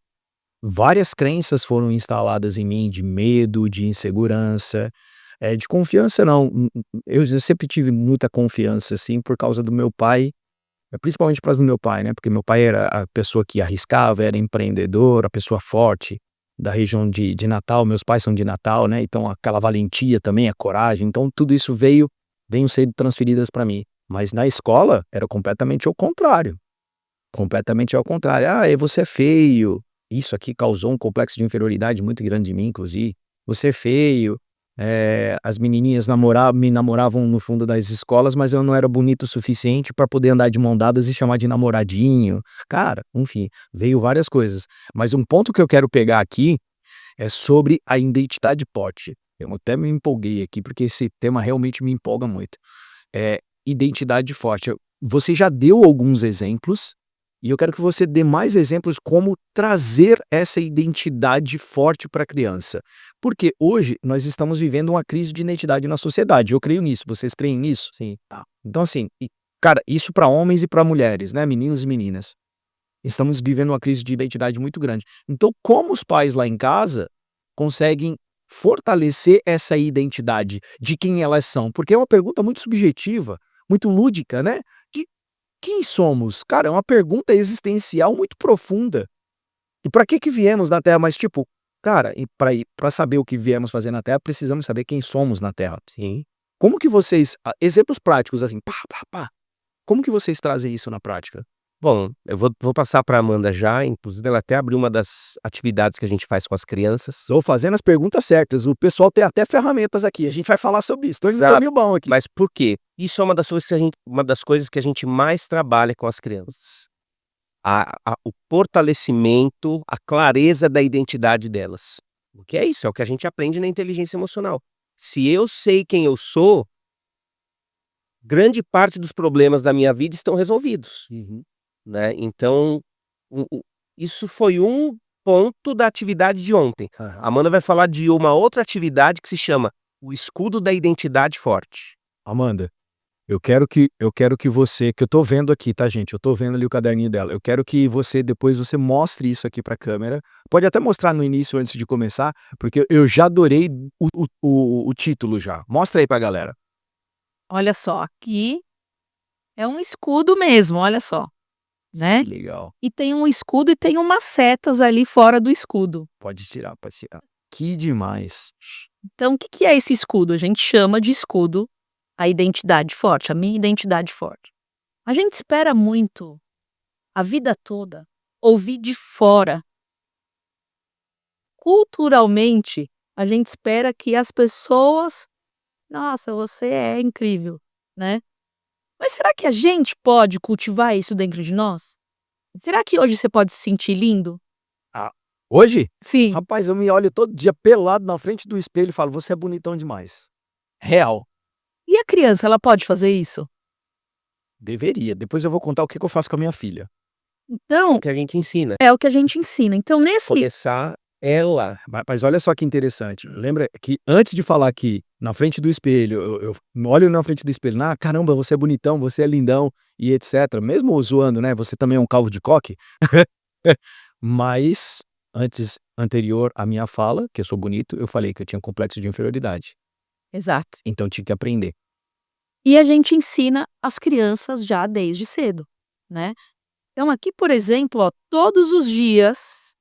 A: Várias crenças foram instaladas em mim de medo, de insegurança, de confiança não, eu sempre tive muita confiança, assim, por causa do meu pai, principalmente por causa do meu pai, né, porque meu pai era a pessoa que arriscava, era empreendedor, a pessoa forte da região de Natal, meus pais são de Natal, né, então aquela valentia também, a coragem, então tudo isso veio sendo transferidas para mim. Mas na escola era completamente ao contrário. Completamente ao contrário. "Ah, você é feio". Isso aqui causou um complexo de inferioridade muito grande em mim, inclusive. "Você é feio". As menininhas me namoravam no fundo das escolas, mas eu não era bonito o suficiente para poder andar de mão dadas e chamar de namoradinho. Cara, enfim, veio várias coisas. Mas um ponto que eu quero pegar aqui é sobre a identidade forte. Eu até me empolguei aqui, porque esse tema realmente me empolga muito. Identidade forte. Você já deu alguns exemplos, e eu quero que você dê mais exemplos como trazer essa identidade forte para a criança. Porque hoje nós estamos vivendo uma crise de identidade na sociedade. Eu creio nisso. Vocês creem nisso?
B: Sim.
A: Tá. Então, assim, cara, isso para homens e para mulheres, né? Meninos e meninas. Estamos vivendo uma crise de identidade muito grande. Então, como os pais lá em casa conseguem fortalecer essa identidade de quem elas são? Porque é uma pergunta muito subjetiva, muito lúdica, né? De quem somos? Cara, é uma pergunta existencial muito profunda. E para que viemos na Terra? Mas, tipo, cara, e para saber o que viemos fazer na Terra, precisamos saber quem somos na Terra.
B: Sim.
A: Como que vocês, exemplos práticos, assim, pá, pá, pá. Como que vocês trazem isso na prática?
B: Bom, eu vou passar para Amanda já, inclusive ela até abriu uma das atividades que a gente faz com as crianças.
A: Estou fazendo as perguntas certas. O pessoal tem até ferramentas aqui. A gente vai falar sobre isso. Estou
B: Exato.
A: caminho bom aqui.
B: Mas por quê? Isso é uma das coisas que a gente mais trabalha com as crianças. O fortalecimento, a clareza da identidade delas. Porque é isso, é o que a gente aprende na inteligência emocional. Se eu sei quem eu sou, grande parte dos problemas da minha vida estão resolvidos. Né? Então, isso foi um ponto da atividade de ontem. A Amanda vai falar de uma outra atividade que se chama o escudo da identidade forte.
A: Amanda, eu quero que você, que eu tô vendo aqui, tá, gente? Eu tô vendo ali o caderninho dela. Eu quero que depois você mostre isso aqui pra câmera. Pode até mostrar no início antes de começar, porque eu já adorei o título já. Mostra aí pra galera.
C: Olha só, aqui é um escudo mesmo, olha só, né.
A: Que legal.
C: E tem um escudo e tem umas setas ali fora do escudo.
A: Pode tirar, pode tirar. Que demais.
C: Então o que que é esse escudo? A gente chama de escudo a identidade forte, a minha identidade forte. A gente espera muito, a vida toda, ouvir de fora. Culturalmente, a gente espera que as pessoas: "Nossa, você é incrível", né. Mas será que a gente pode cultivar isso dentro de nós? Será que hoje você pode se sentir lindo?
A: Hoje,
C: Sim.
A: rapaz, eu me olho todo dia pelado na frente do espelho e falo, você é bonitão demais. Real.
C: E a criança, ela pode fazer isso?
A: Deveria. Depois eu vou contar o que eu faço com a minha filha.
C: Então,
B: Que a gente ensina.
C: é o que a gente ensina. Então, nesse
B: Começar ela.
A: Mas olha só que interessante. Lembra que antes de falar aqui, na frente do espelho, eu olho na frente do espelho, caramba, você é bonitão, você é lindão e etc. Mesmo zoando, né? Você também é um calvo de coque. Mas, anterior à minha fala, que eu sou bonito, eu falei que eu tinha um complexo de inferioridade.
C: Exato.
A: Então tinha que aprender.
C: E a gente ensina as crianças já desde cedo, né? Então aqui, por exemplo, ó, todos os dias,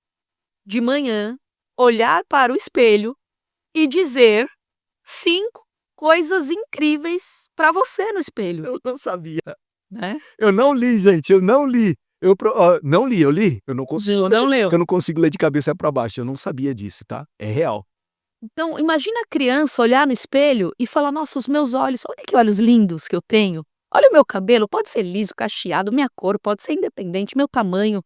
C: de manhã, olhar para o espelho e dizer 5 coisas incríveis para você no espelho,
A: Eu não sabia.
C: né?
A: Eu não li, gente, eu não li. Não li, eu li. Eu não consigo.
C: Não leu.
A: Porque eu não consigo ler de cabeça para baixo. Eu não sabia disso, tá? É real.
C: Então, imagina a criança olhar no espelho e falar: nossa, os meus olhos, olha que olhos lindos que eu tenho. Olha o meu cabelo, pode ser liso, cacheado, minha cor, pode ser independente, meu tamanho.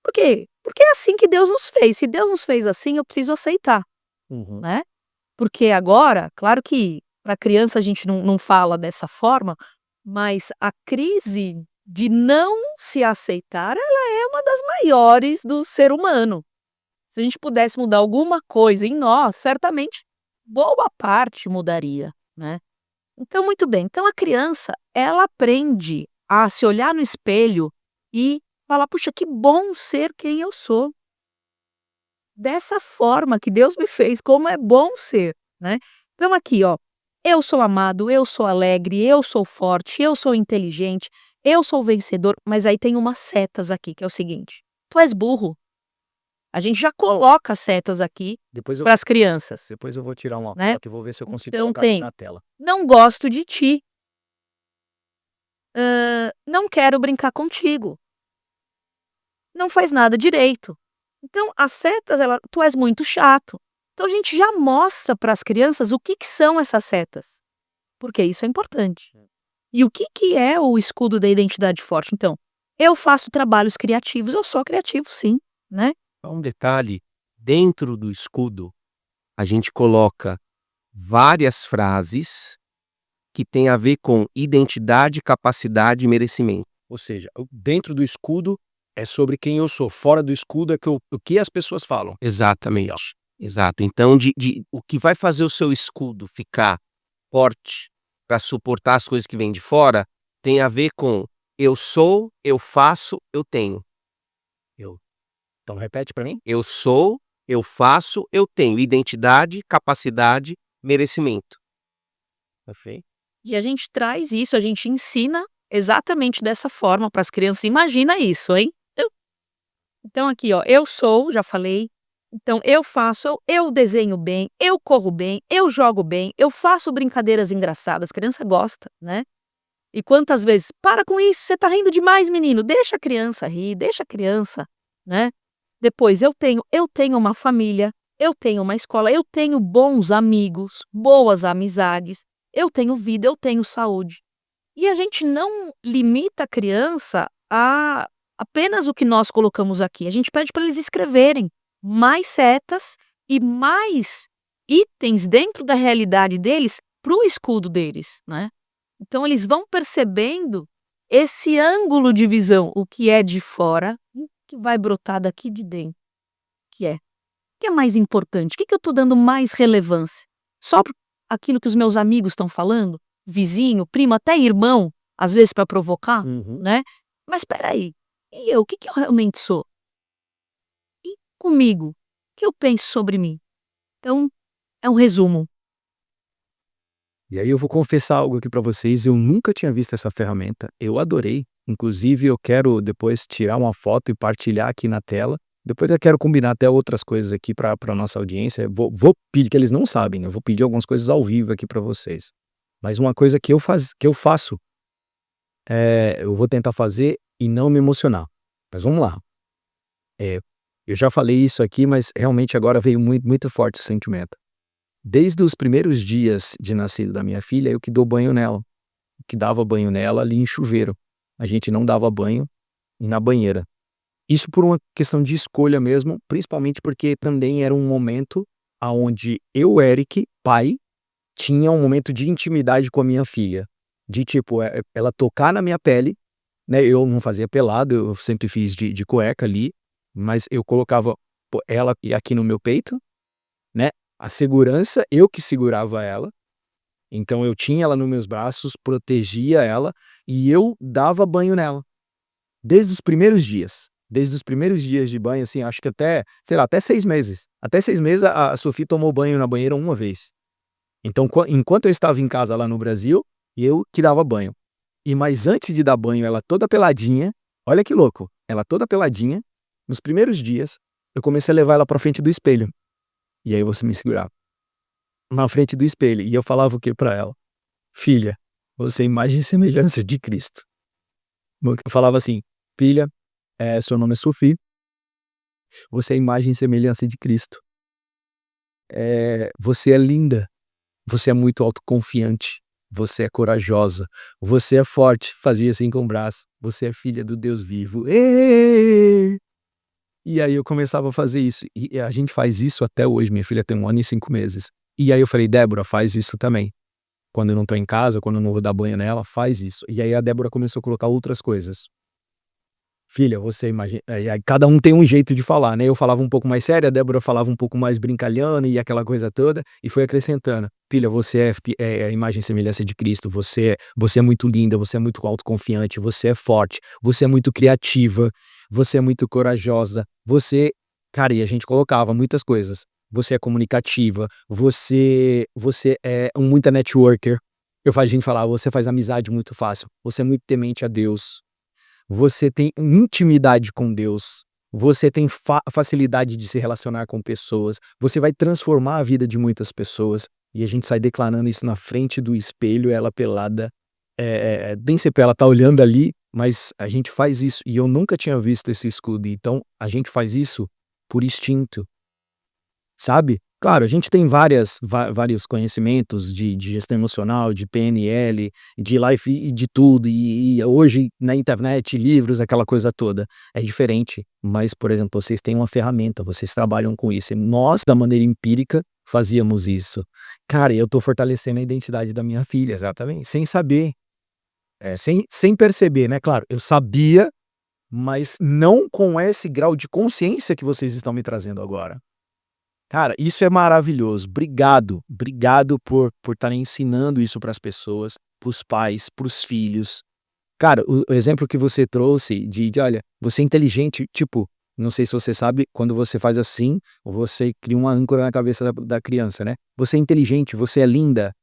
C: Por quê? Porque é assim que Deus nos fez. Se Deus nos fez assim, eu preciso aceitar, né? Porque agora, claro que para criança a gente não fala dessa forma, mas a crise de não se aceitar, ela é uma das maiores do ser humano. Se a gente pudesse mudar alguma coisa em nós, certamente boa parte mudaria, né? Então, muito bem. Então, a criança, ela aprende a se olhar no espelho e falar: puxa, que bom ser quem eu sou. Dessa forma que Deus me fez, como é bom ser, né? Então, aqui, ó, eu sou amado, eu sou alegre, eu sou forte, eu sou inteligente, eu sou vencedor. Mas aí tem umas setas aqui, que é o seguinte: tu és burro. A gente já coloca setas aqui
A: Depois eu
C: para as crianças,
A: vou tirar uma
C: né?
A: foto e vou ver se eu consigo
C: Então
A: colocar aqui
C: tem:
A: na tela.
C: não gosto de ti. Não quero brincar contigo. Não faz nada direito. Então, as setas, tu és muito chato. Então, a gente já mostra para as crianças o que são essas setas, porque isso é importante. E o que é o escudo da identidade forte? Então, eu faço trabalhos criativos, eu sou criativo, sim, né?
B: Um detalhe, dentro do escudo, a gente coloca várias frases que têm a ver com identidade, capacidade e merecimento.
A: Ou seja, dentro do escudo é sobre quem eu sou. Fora do escudo é o que as pessoas falam.
B: Exatamente. Exato. Então, o que vai fazer o seu escudo ficar forte para suportar as coisas que vêm de fora tem a ver com eu sou, eu faço, eu tenho.
A: Então repete para mim.
B: Eu sou, eu faço, eu tenho. Identidade, capacidade, merecimento. Perfeito?
C: E a gente traz isso, a gente ensina exatamente dessa forma para as crianças. Imagina isso, hein? Então, aqui, ó, eu sou, já falei. Então, eu faço, eu desenho bem, eu corro bem, eu jogo bem, eu faço brincadeiras engraçadas. A criança gosta, né? E quantas vezes, para com isso, você tá rindo demais, menino. Deixa a criança rir, deixa a criança, né? Depois, eu tenho uma família, eu tenho uma escola, eu tenho bons amigos, boas amizades, eu tenho vida, eu tenho saúde. E a gente não limita a criança a apenas o que nós colocamos aqui. A gente pede para eles escreverem mais setas e mais itens dentro da realidade deles para o escudo deles, né? Então eles vão percebendo esse ângulo de visão, o que é de fora e o que vai brotar daqui de dentro. O que é mais importante? O que eu estou dando mais relevância? Só aquilo que os meus amigos estão falando? Vizinho, primo, até irmão, às vezes para provocar, né? Mas espera aí, e eu? O que eu realmente sou? E comigo? O que eu penso sobre mim? Então, é um resumo.
A: E aí eu vou confessar algo aqui para vocês, eu nunca tinha visto essa ferramenta, eu adorei, inclusive eu quero depois tirar uma foto e partilhar aqui na tela, depois eu quero combinar até outras coisas aqui para nossa audiência, vou pedir, que eles não sabem, né? Eu vou pedir algumas coisas ao vivo aqui para vocês. Mas uma coisa que eu faço, eu vou tentar fazer e não me emocionar. Mas vamos lá. Eu já falei isso aqui, mas realmente agora veio muito, muito forte o sentimento. Desde os primeiros dias de nascido da minha filha, eu que dou banho nela. que dava banho nela ali em chuveiro. A gente não dava banho na banheira. Isso por uma questão de escolha mesmo, principalmente porque também era um momento aonde eu, Eric, pai, tinha um momento de intimidade com a minha filha. De tipo, ela tocar na minha pele, né? Eu não fazia pelado, eu sempre fiz de cueca ali, mas eu colocava ela aqui no meu peito, né? A segurança, eu que segurava ela. Então eu tinha ela nos meus braços, protegia ela e eu dava banho nela. Desde os primeiros dias. Desde os primeiros dias de banho, assim, acho que até, sei lá, até 6 meses. Até 6 meses a Sophie tomou banho na banheira uma vez. Então, enquanto eu estava em casa lá no Brasil, eu que dava banho. Mas antes de dar banho, ela toda peladinha, olha que louco, ela toda peladinha, nos primeiros dias, eu comecei a levar ela pra frente do espelho. E aí você me segurava. Na frente do espelho. E eu falava o que pra ela? Filha, você é imagem e semelhança de Cristo. Eu falava assim, filha, seu nome é Sophie, você é imagem e semelhança de Cristo. Você é linda, você é muito autoconfiante, você é corajosa, você é forte, fazia assim com o braço, você é filha do Deus vivo. Êêê! E aí eu começava a fazer isso, e a gente faz isso até hoje, minha filha tem 1 ano e 5 meses. E aí eu falei, Débora, faz isso também. Quando eu não tô em casa, quando eu não vou dar banho nela, faz isso. E aí a Débora começou a colocar outras coisas. Filha, você imagina. Aí cada um tem um jeito de falar, né? Eu falava um pouco mais sério, a Débora falava um pouco mais brincalhona e aquela coisa toda, e foi acrescentando. Filha, você é a imagem e semelhança de Cristo, você é muito linda, você é muito autoconfiante, você é forte, você é muito criativa, você é muito corajosa, Cara, e a gente colocava muitas coisas. Você é comunicativa, você é muita networker. A gente falava, você faz amizade muito fácil, você é muito temente a Deus. Você tem intimidade com Deus, você tem facilidade de se relacionar com pessoas, você vai transformar a vida de muitas pessoas, e a gente sai declarando isso na frente do espelho, ela pelada, nem sei ela tá olhando ali, mas a gente faz isso, e eu nunca tinha visto esse escudo, então a gente faz isso por instinto, sabe? Claro, a gente tem vários conhecimentos de gestão emocional, de PNL, de life e de tudo, e hoje na internet, livros, aquela coisa toda. É diferente, mas, por exemplo, vocês têm uma ferramenta, vocês trabalham com isso. E nós, da maneira empírica, fazíamos isso. Cara, eu tô fortalecendo a identidade da minha filha, exatamente, sem saber, sem perceber, né? Claro, eu sabia, mas não com esse grau de consciência que vocês estão me trazendo agora. Cara, isso é maravilhoso. Obrigado por estarem ensinando isso para as pessoas, para os pais, para os filhos. Cara, o exemplo que você trouxe olha, você é inteligente, tipo, não sei se você sabe, quando você faz assim, você cria uma âncora na cabeça da criança, né? Você é inteligente, você é linda,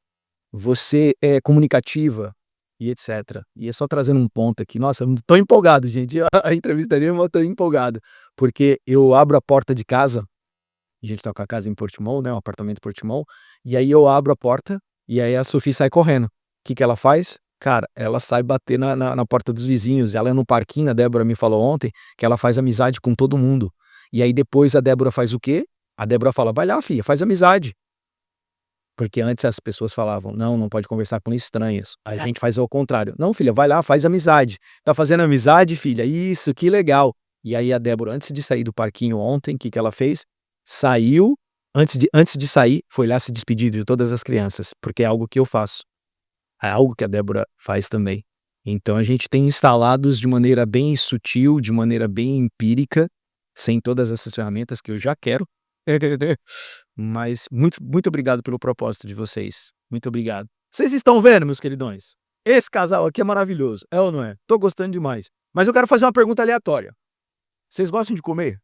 A: você é comunicativa e etc. E é só trazendo um ponto aqui. Nossa, eu tô empolgado, gente. A entrevista ali, eu tô empolgado, porque eu abro a porta de casa. A gente tá com a casa em Portimão, né, um apartamento em Portimão, e aí eu abro a porta, e aí a Sophie sai correndo. O que ela faz? Cara, ela sai bater na porta dos vizinhos, ela é no parquinho, a Débora me falou ontem, que ela faz amizade com todo mundo. E aí depois a Débora faz o quê? A Débora fala, vai lá, filha, faz amizade. Porque antes as pessoas falavam, não pode conversar com estranhos. A gente faz ao contrário. Não, filha, vai lá, faz amizade. Tá fazendo amizade, filha? Isso, que legal. E aí a Débora, antes de sair do parquinho ontem, o que ela fez? Saiu, antes de sair, foi lá se despedir de todas as crianças, porque é algo que eu faço. É algo que a Débora faz também. Então a gente tem instalados de maneira bem sutil, de maneira bem empírica, sem todas essas ferramentas que eu já quero. Mas muito obrigado pelo propósito de vocês. Muito obrigado. Vocês estão vendo, meus queridões? Esse casal aqui é maravilhoso, é ou não é? Tô gostando demais. Mas eu quero fazer uma pergunta aleatória. Vocês gostam de comer?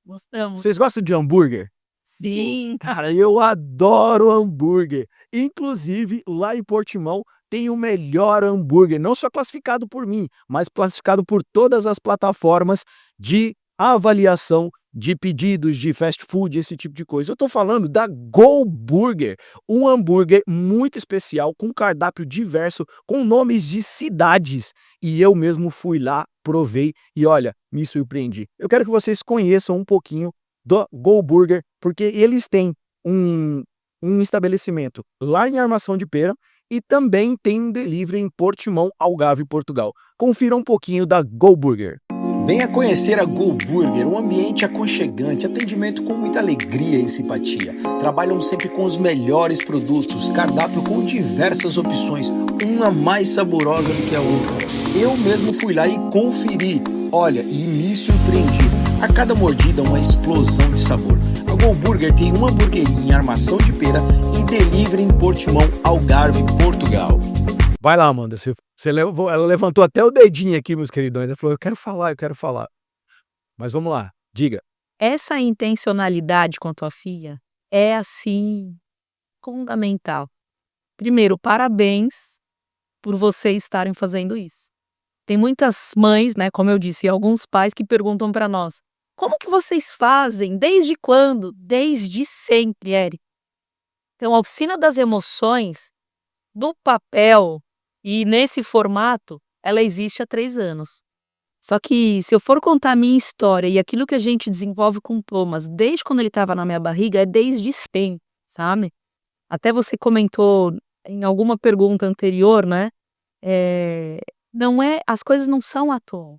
D: Gostamos.
A: Vocês gostam de hambúrguer?
D: Sim.
A: Cara, eu adoro hambúrguer. Inclusive, lá em Portimão tem o melhor hambúrguer, não só classificado por mim, mas classificado por todas as plataformas de avaliação de pedidos de fast food, esse tipo de coisa. Eu tô falando da Go Burger, um hambúrguer muito especial, com cardápio diverso, com nomes de cidades. E eu mesmo fui lá, provei e olha, me surpreendi. Eu quero que vocês conheçam um pouquinho do Go Burger, porque eles têm um estabelecimento lá em Armação de Pera e também tem um delivery em Portimão, Algarve, Portugal. Confira um pouquinho da Go Burger.
E: Venha conhecer a Go Burger, um ambiente aconchegante, atendimento com muita alegria e simpatia. Trabalham sempre com os melhores produtos, cardápio com diversas opções, uma mais saborosa do que a outra. Eu mesmo fui lá e conferi. Olha, e me surpreendi. A cada mordida, uma explosão de sabor. A Go Burger tem uma hamburgueria em Armação de Pera e delivery em Portimão, Algarve, Portugal.
A: Vai lá, Amanda. Ela levantou até o dedinho aqui, meus queridões. Ela falou, eu quero falar. Mas vamos lá, diga.
C: Essa intencionalidade com a tua filha é, assim, fundamental. Primeiro, parabéns por vocês estarem fazendo isso. Tem muitas mães, né, como eu disse, e alguns pais que perguntam para nós, como que vocês fazem? Desde quando? Desde sempre, Eric. Então, a oficina das emoções, do papel e nesse formato, ela existe há 3 anos. Só que se eu for contar a minha história e aquilo que a gente desenvolve com o Thomas, desde quando ele estava na minha barriga, é desde sempre, sabe? Até você comentou em alguma pergunta anterior, né? Não é, as coisas não são à toa.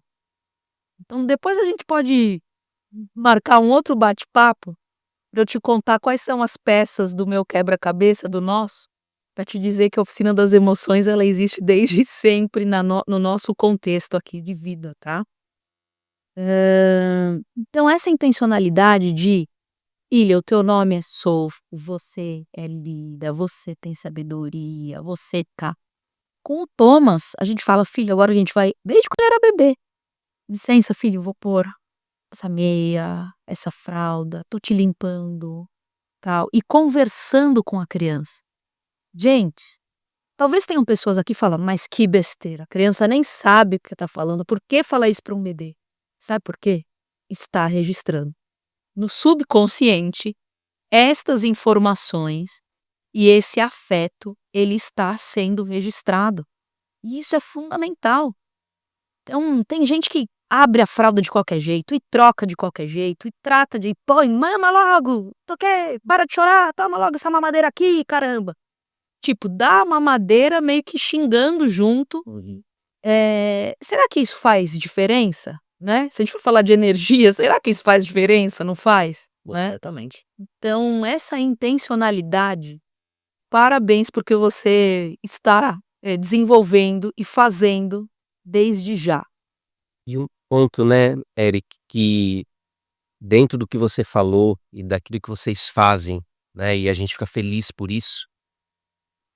C: Então depois a gente pode marcar um outro bate-papo para eu te contar quais são as peças do meu quebra-cabeça, do nosso, para te dizer que a Oficina das Emoções ela existe desde sempre no nosso contexto aqui de vida, tá? Então essa intencionalidade de Ilha, o teu nome é Sof, você é linda, você tem sabedoria, você tá. Com o Thomas, a gente fala, filho, agora a gente vai, desde quando era bebê. Licença, filho, vou pôr essa meia, essa fralda, tô te limpando, tal. E conversando com a criança. Gente, talvez tenham pessoas aqui falando, mas que besteira, a criança nem sabe o que tá falando, por que falar isso para um bebê? Sabe por quê? Está registrando. No subconsciente, estas informações e esse afeto, ele está sendo registrado. E isso é fundamental. Então, tem gente que abre a fralda de qualquer jeito, e troca de qualquer jeito, e trata de, põe, mama logo, toquei, para de chorar, toma logo essa mamadeira aqui, caramba. Tipo, dá a mamadeira meio que xingando junto. Será que isso faz diferença? Né? Se a gente for falar de energia, será que isso faz diferença? Não faz? Né?
B: Exatamente.
C: Então, essa intencionalidade, parabéns porque você está desenvolvendo e fazendo desde já.
B: E um ponto, né, Eric, que dentro do que você falou e daquilo que vocês fazem, né, e a gente fica feliz por isso.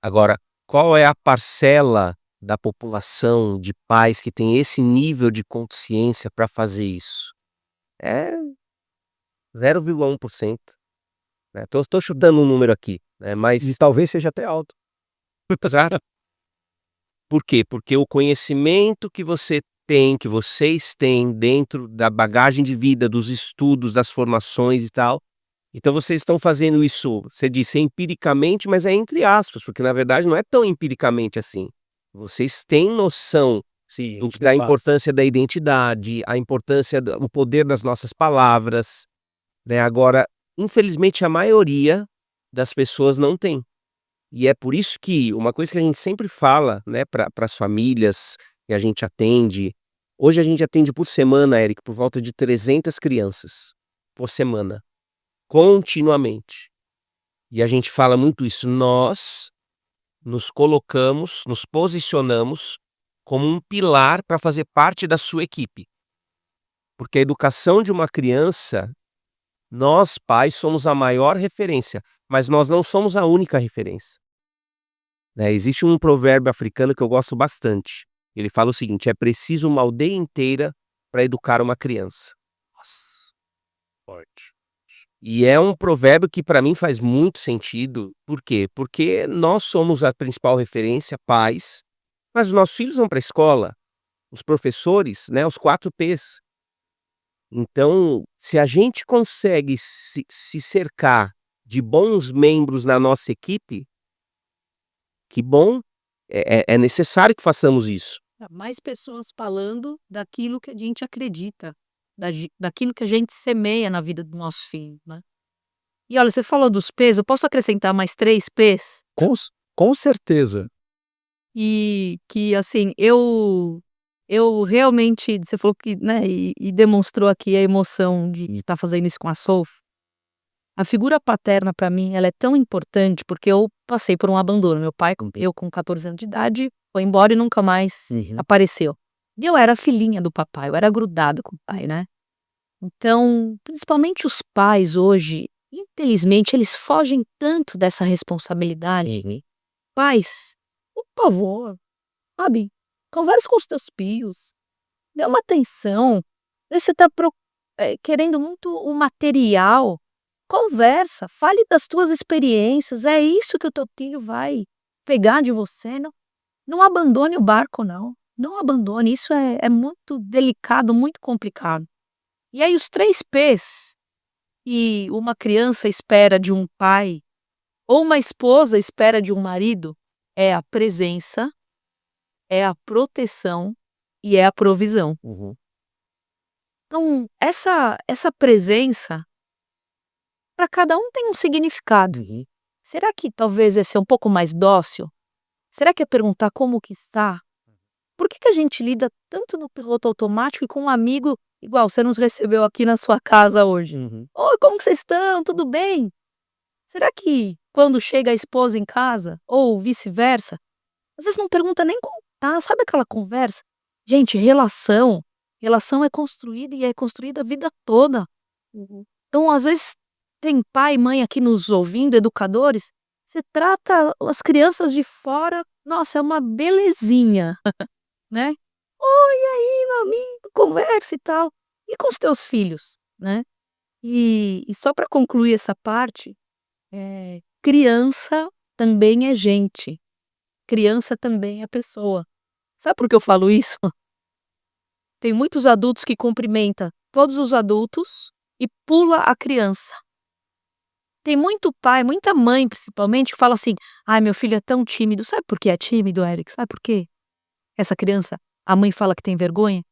B: Agora, qual é a parcela da população de pais que tem esse nível de consciência para fazer isso? É 0,1%. Né? Tô chutando um número aqui, né,
A: E
B: mas
A: talvez seja até alto.
B: por quê? Porque o conhecimento que vocês têm dentro da bagagem de vida, dos estudos, das formações e tal. Então vocês estão fazendo isso, você disse empiricamente, mas é entre aspas, porque na verdade não é tão empiricamente assim. Vocês têm noção
A: Sim,
B: da importância da identidade, a importância do poder das nossas palavras, né? Agora, infelizmente a maioria das pessoas não tem. E é por isso que uma coisa que a gente sempre fala, né, para as famílias que a gente atende, hoje a gente atende por semana, Eric, por volta de 300 crianças por semana, continuamente. E a gente fala muito isso, nós nos colocamos, nos posicionamos como um pilar para fazer parte da sua equipe. Porque a educação de uma criança, nós pais somos a maior referência, mas nós não somos a única referência. Né? Existe um provérbio africano que eu gosto bastante. Ele fala o seguinte, é preciso uma aldeia inteira para educar uma criança. Nossa, forte. E é um provérbio que para mim faz muito sentido. Por quê? Porque nós somos a principal referência, pais, mas os nossos filhos vão para a escola, os professores, né, os 4 P's. Então, se a gente consegue se cercar de bons membros na nossa equipe, que bom, é necessário que façamos isso.
C: Mais pessoas falando daquilo que a gente acredita, daquilo que a gente semeia na vida do nosso filho, né? E olha, você falou dos P's, eu posso acrescentar mais 3 P's?
A: Com certeza.
C: E que, assim, eu realmente você falou que, né, e demonstrou aqui a emoção de estar fazendo isso com a Sophie. A figura paterna para mim, ela é tão importante, porque eu passei por um abandono. Meu pai, eu com 14 anos de idade, foi embora e nunca mais apareceu. E eu era filhinha do papai, eu era grudada com o pai, né. Então, principalmente os pais hoje, infelizmente, eles fogem tanto dessa responsabilidade. Pais, por favor, sabe, conversa com os teus filhos, dê uma atenção. Às vezes você tá querendo muito o material, conversa, fale das tuas experiências, é isso que o teu filho vai pegar de você, não abandone o barco não, não abandone, isso é muito delicado, muito complicado. E aí os 3 P's que uma criança espera de um pai, ou uma esposa espera de um marido, é a presença, é a proteção e é a provisão. Então, essa presença, para cada um tem um significado. Será que talvez é ser um pouco mais dócil? Será que é perguntar como que está? Por que a gente lida tanto no piloto automático e com um amigo igual você nos recebeu aqui na sua casa hoje? "Oi, como que vocês estão? Tudo bem?" Será que quando chega a esposa em casa, ou vice-versa, às vezes não pergunta nem como tá, sabe aquela conversa? Gente, relação é construída e é construída a vida toda. Então, às vezes, tem pai e mãe aqui nos ouvindo, educadores, você trata as crianças de fora, nossa, é uma belezinha, né. "Oi, e aí, meu amigo", conversa e tal. E com os teus filhos, né. E só para concluir essa parte, criança também é gente, criança também é pessoa. Sabe por que eu falo isso? Tem muitos adultos que cumprimenta todos os adultos e pula a criança. Tem muito pai, muita mãe principalmente, que fala assim: "Ai, meu filho é tão tímido". Sabe por que é tímido, Eric? Sabe por quê? Essa criança, a mãe fala que tem vergonha?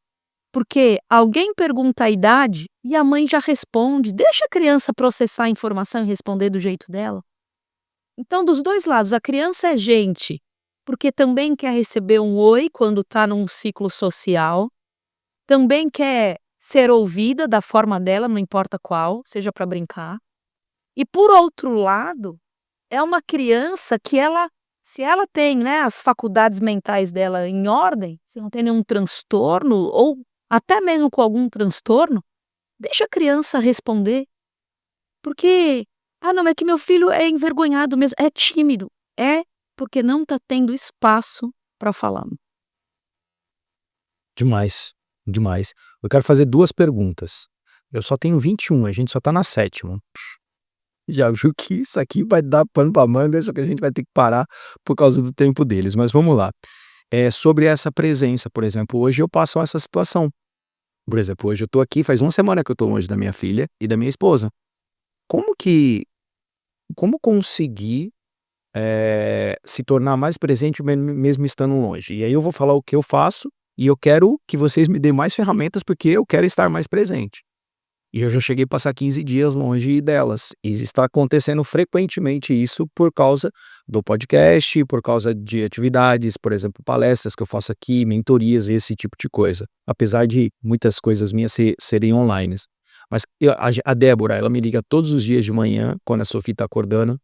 C: Porque alguém pergunta a idade e a mãe já responde, deixa a criança processar a informação e responder do jeito dela. Então, dos 2 lados, a criança é gente, porque também quer receber um "oi" quando está num ciclo social, também quer ser ouvida da forma dela, não importa qual, seja para brincar. E por outro lado, é uma criança que se ela tem, né, as faculdades mentais dela em ordem, se não tem nenhum transtorno ou até mesmo com algum transtorno, deixa a criança responder, porque: "Ah não, é que meu filho é envergonhado mesmo, é tímido". É, porque não está tendo espaço para falar.
A: Demais, demais. Eu quero fazer 2 perguntas. Eu só tenho 21, a gente só tá na 7ª. Já viu que isso aqui vai dar pano pra manga, só que a gente vai ter que parar por causa do tempo deles, mas vamos lá. Sobre essa presença, por exemplo, hoje eu passo essa situação. Por exemplo, hoje eu tô aqui, faz 1 semana que eu tô longe da minha filha e da minha esposa. Como que como conseguir, se tornar mais presente mesmo estando longe? E aí eu vou falar o que eu faço, e eu quero que vocês me dêem mais ferramentas, porque eu quero estar mais presente. E eu já cheguei a passar 15 dias longe delas, e está acontecendo frequentemente isso por causa do podcast, por causa de atividades, por exemplo, palestras que eu faço aqui, mentorias, esse tipo de coisa. Apesar de muitas coisas minhas serem online. Mas a Débora, ela me liga todos os dias de manhã, quando a Sophie está acordando,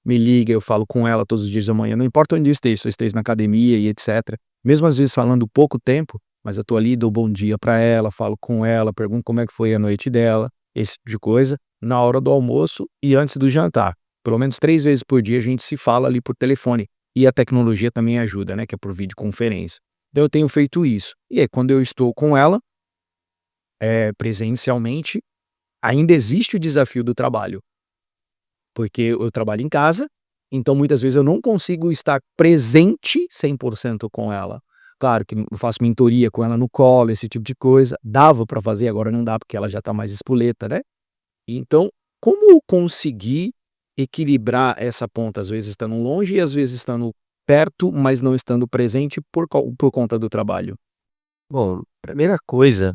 A: me liga, eu falo com ela todos os dias da manhã, não importa onde eu esteja, se eu esteja na academia e etc. Mesmo às vezes falando pouco tempo, mas eu tô ali, dou bom dia pra ela, falo com ela, pergunto como é que foi a noite dela, esse tipo de coisa, na hora do almoço e antes do jantar. Pelo menos 3 vezes por dia a gente se fala ali por telefone. E a tecnologia também ajuda, né, que é por videoconferência. Então eu tenho feito isso. E aí quando eu estou com ela, presencialmente, ainda existe o desafio do trabalho. Porque eu trabalho em casa, então muitas vezes eu não consigo estar presente 100% com ela. Claro que eu faço mentoria com ela no colo, esse tipo de coisa. Dava para fazer, agora não dá porque ela já tá mais espoleta, né. Então, como conseguir equilibrar essa ponta, às vezes estando longe e às vezes estando perto, mas não estando presente por conta do trabalho?
B: Bom, primeira coisa,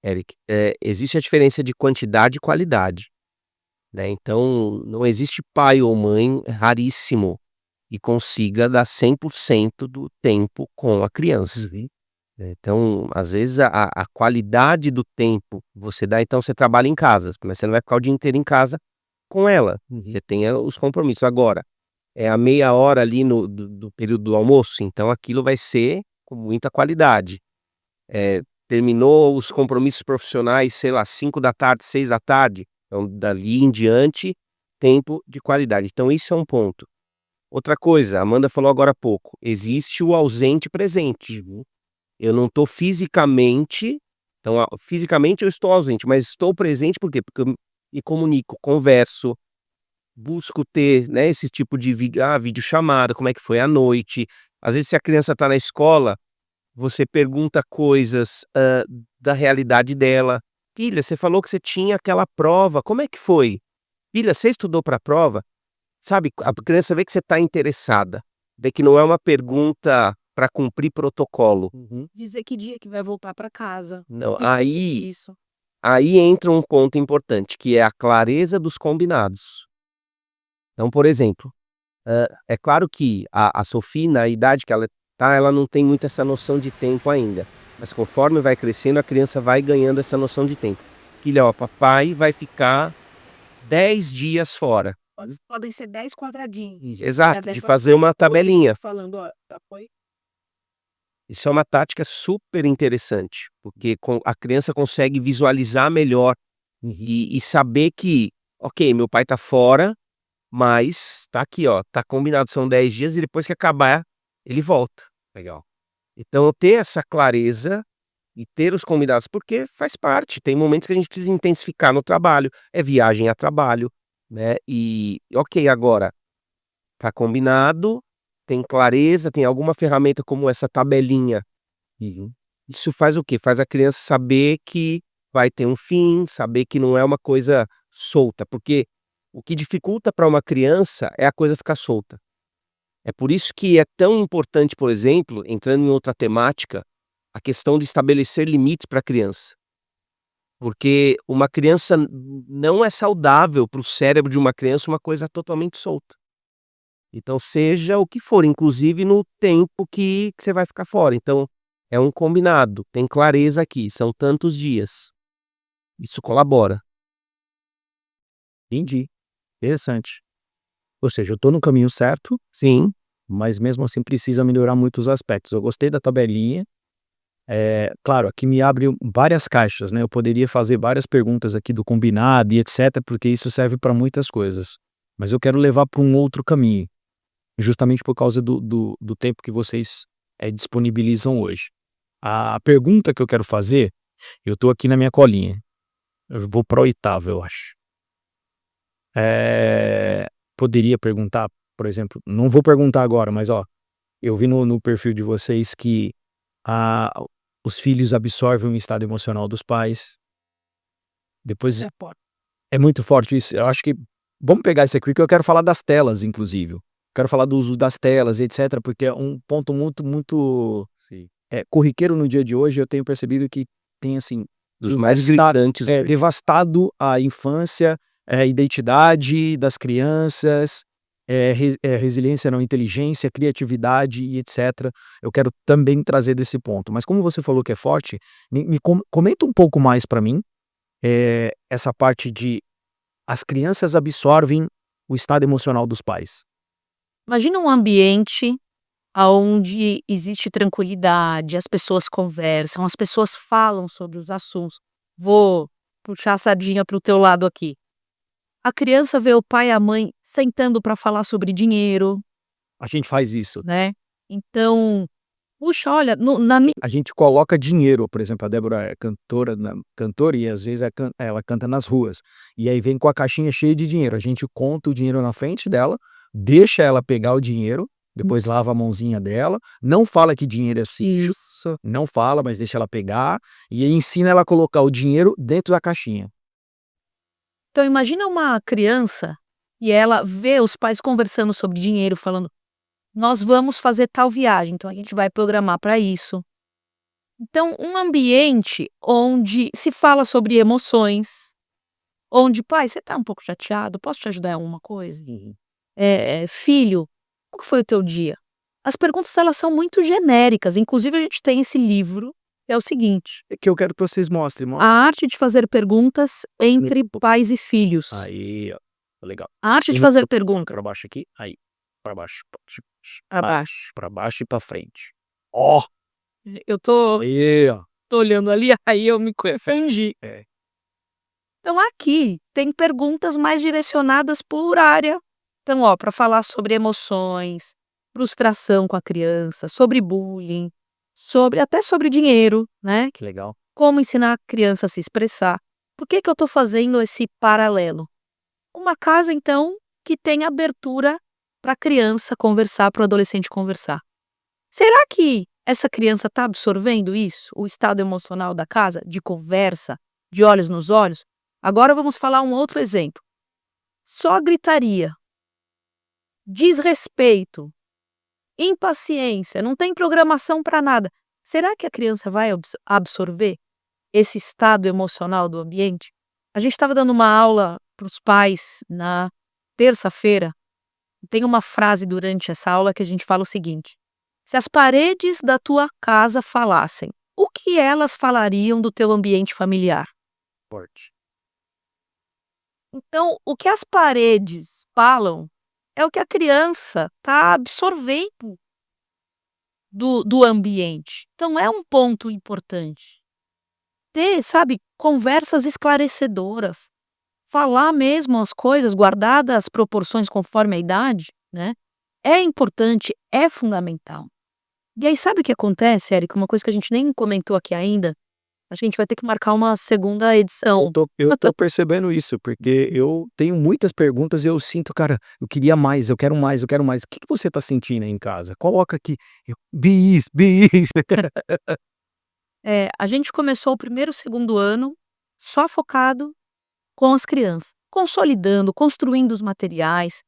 B: Eric, existe a diferença de quantidade e qualidade, né, então não existe pai ou mãe, é raríssimo, e consiga dar 100% do tempo com a criança. Então, às vezes, a qualidade do tempo que você dá, então você trabalha em casa, mas você não vai ficar o dia inteiro em casa com ela. Você tem os compromissos. Agora, é a meia hora ali do período do almoço, então aquilo vai ser com muita qualidade. Terminou os compromissos profissionais, sei lá, 5 da tarde, 6 da tarde, então dali em diante, tempo de qualidade. Então isso é um ponto. Outra coisa, a Amanda falou agora há pouco, existe o ausente presente. Eu não estou fisicamente, então fisicamente eu estou ausente, mas estou presente por quê? Porque eu me comunico, converso, busco ter, né, esse tipo de videochamada, como é que foi a noite. Às vezes se a criança está na escola, você pergunta coisas da realidade dela. Filha, você falou que você tinha aquela prova, como é que foi? Filha, você estudou para a prova? Sabe, a criança vê que você está interessada, vê que não é uma pergunta para cumprir protocolo.
D: Dizer que dia que vai voltar para casa.
B: Não,
D: E isso.
B: aí entra um ponto importante, que é a clareza dos combinados. Então, por exemplo, é claro que a Sofia, na idade que ela tá, ela não tem muito essa noção de tempo ainda. Mas conforme vai crescendo, a criança vai ganhando essa noção de tempo. Filha, ó, papai vai ficar 10 dias fora.
D: Podem ser 10 quadradinhos.
B: Exato, de fazer uma tabelinha.
D: Falando, ó, tá, foi.
B: Isso é uma tática super interessante, porque a criança consegue visualizar melhor e saber que, ok, meu pai tá fora, mas tá aqui, ó, tá combinado, são 10 dias e depois que acabar, ele volta. Legal. Então, ter essa clareza e ter os combinados, porque faz parte, tem momentos que a gente precisa intensificar no trabalho, é viagem a trabalho, né? E, ok, agora, tá combinado, tem clareza, tem alguma ferramenta como essa tabelinha. Isso faz o quê? Faz a criança saber que vai ter um fim, saber que não é uma coisa solta, porque o que dificulta para uma criança é a coisa ficar solta. É por isso que é tão importante, por exemplo, entrando em outra temática, a questão de estabelecer limites para a criança. Porque uma criança não é saudável para o cérebro de uma criança uma coisa totalmente solta. Então, seja o que for, inclusive no tempo que você vai ficar fora. Então, é um combinado, tem clareza aqui, são tantos dias. Isso colabora.
A: Entendi. Interessante. Ou seja, eu estou no caminho certo,
B: Sim,
A: mas mesmo assim precisa melhorar muitos aspectos. Eu gostei da tabelinha. Claro, aqui me abre várias caixas, né? Eu poderia fazer várias perguntas aqui do combinado e etc, porque isso serve para muitas coisas. Mas eu quero levar para um outro caminho, justamente por causa do tempo que vocês disponibilizam hoje. A pergunta que eu quero fazer, eu estou aqui na minha colinha. Eu vou para a oitava, eu acho. Poderia perguntar, por exemplo, não vou perguntar agora, mas ó, eu vi no perfil de vocês que os filhos absorvem o estado emocional dos pais. Depois é muito forte isso. Eu acho que vamos pegar isso aqui que eu quero falar das telas, inclusive. Quero falar do uso das telas, etc, porque é um ponto muito
B: sim.
A: Corriqueiro no dia de hoje. Eu tenho percebido que tem assim
B: Dos mais gritantes.
A: devastado a infância, a identidade das crianças, resiliência não, inteligência, criatividade e etc. Eu quero também trazer desse ponto. Mas como você falou que é forte, comenta um pouco mais para mim essa parte de as crianças absorvem o estado emocional dos pais.
C: Imagina um ambiente onde existe tranquilidade, as pessoas conversam, as pessoas falam sobre os assuntos. Vou puxar a sardinha para o teu lado aqui. A criança vê o pai e a mãe sentando para falar sobre dinheiro,
A: A gente faz isso.
C: né? Então, puxa, olha,
A: A gente coloca dinheiro, por exemplo, a Débora é cantora e às vezes ela canta nas ruas. E aí vem com a caixinha cheia de dinheiro. A gente conta o dinheiro na frente dela, deixa ela pegar o dinheiro, depois lava a mãozinha dela, não fala que dinheiro é sujo, não fala, mas deixa ela pegar, e aí ensina ela a colocar o dinheiro dentro da caixinha.
C: Então imagina uma criança e ela vê os pais conversando sobre dinheiro, falando: nós vamos fazer tal viagem, então a gente vai programar para isso. Então, um ambiente onde se fala sobre emoções, onde, pai, você está um pouco chateado? Posso te ajudar em alguma coisa? Filho, Como que foi o teu dia? As perguntas, elas são muito genéricas, inclusive a gente tem esse livro, que é o seguinte:
A: É que eu quero que vocês mostrem.
C: A Arte de Fazer Perguntas entre Pais e Filhos.
A: Aí, ó. Legal.
C: A arte de fazer perguntas.
A: Pra baixo aqui, aí. Pra baixo,
C: Abaixo.
A: pra baixo e pra frente. Ó!
C: Eu tô
A: Aí, ó.
C: olhando ali, aí eu me confundi.
A: É.
C: Então aqui tem perguntas mais direcionadas por área. Então, ó, para falar sobre emoções, frustração com a criança, sobre bullying, até sobre dinheiro, né?
A: Que legal.
C: Como ensinar a criança a se expressar. Por que eu estou fazendo esse paralelo? Uma casa, então, que tem abertura para a criança conversar, para o adolescente conversar. Será que essa criança está absorvendo isso? O estado emocional da casa, de conversa, de olhos nos olhos? Agora vamos falar um outro exemplo. Só gritaria, desrespeito, impaciência, não tem programação para nada. Será que a criança vai absorver esse estado emocional do ambiente? A gente estava dando uma aula para os pais na terça-feira. Tem uma frase durante essa aula que a gente fala o seguinte: se as paredes da tua casa falassem, o que elas falariam do teu ambiente familiar?
A: Forte.
C: Então, o que as paredes falam é o que a criança está absorvendo do ambiente. Então, é um ponto importante. Ter, sabe, conversas esclarecedoras. Falar mesmo as coisas, guardadas as proporções conforme a idade, né? É importante, é fundamental. E aí, sabe o que acontece, Érica? Uma coisa que a gente nem comentou aqui ainda. A gente vai ter que marcar uma segunda edição.
A: Eu tô percebendo isso, porque eu tenho muitas perguntas e eu sinto, cara, eu queria mais, eu quero mais, eu quero mais. O que você tá sentindo aí em casa? Coloca aqui. Bis.
C: A gente começou o primeiro e o segundo ano só focado com as crianças, consolidando, construindo os materiais.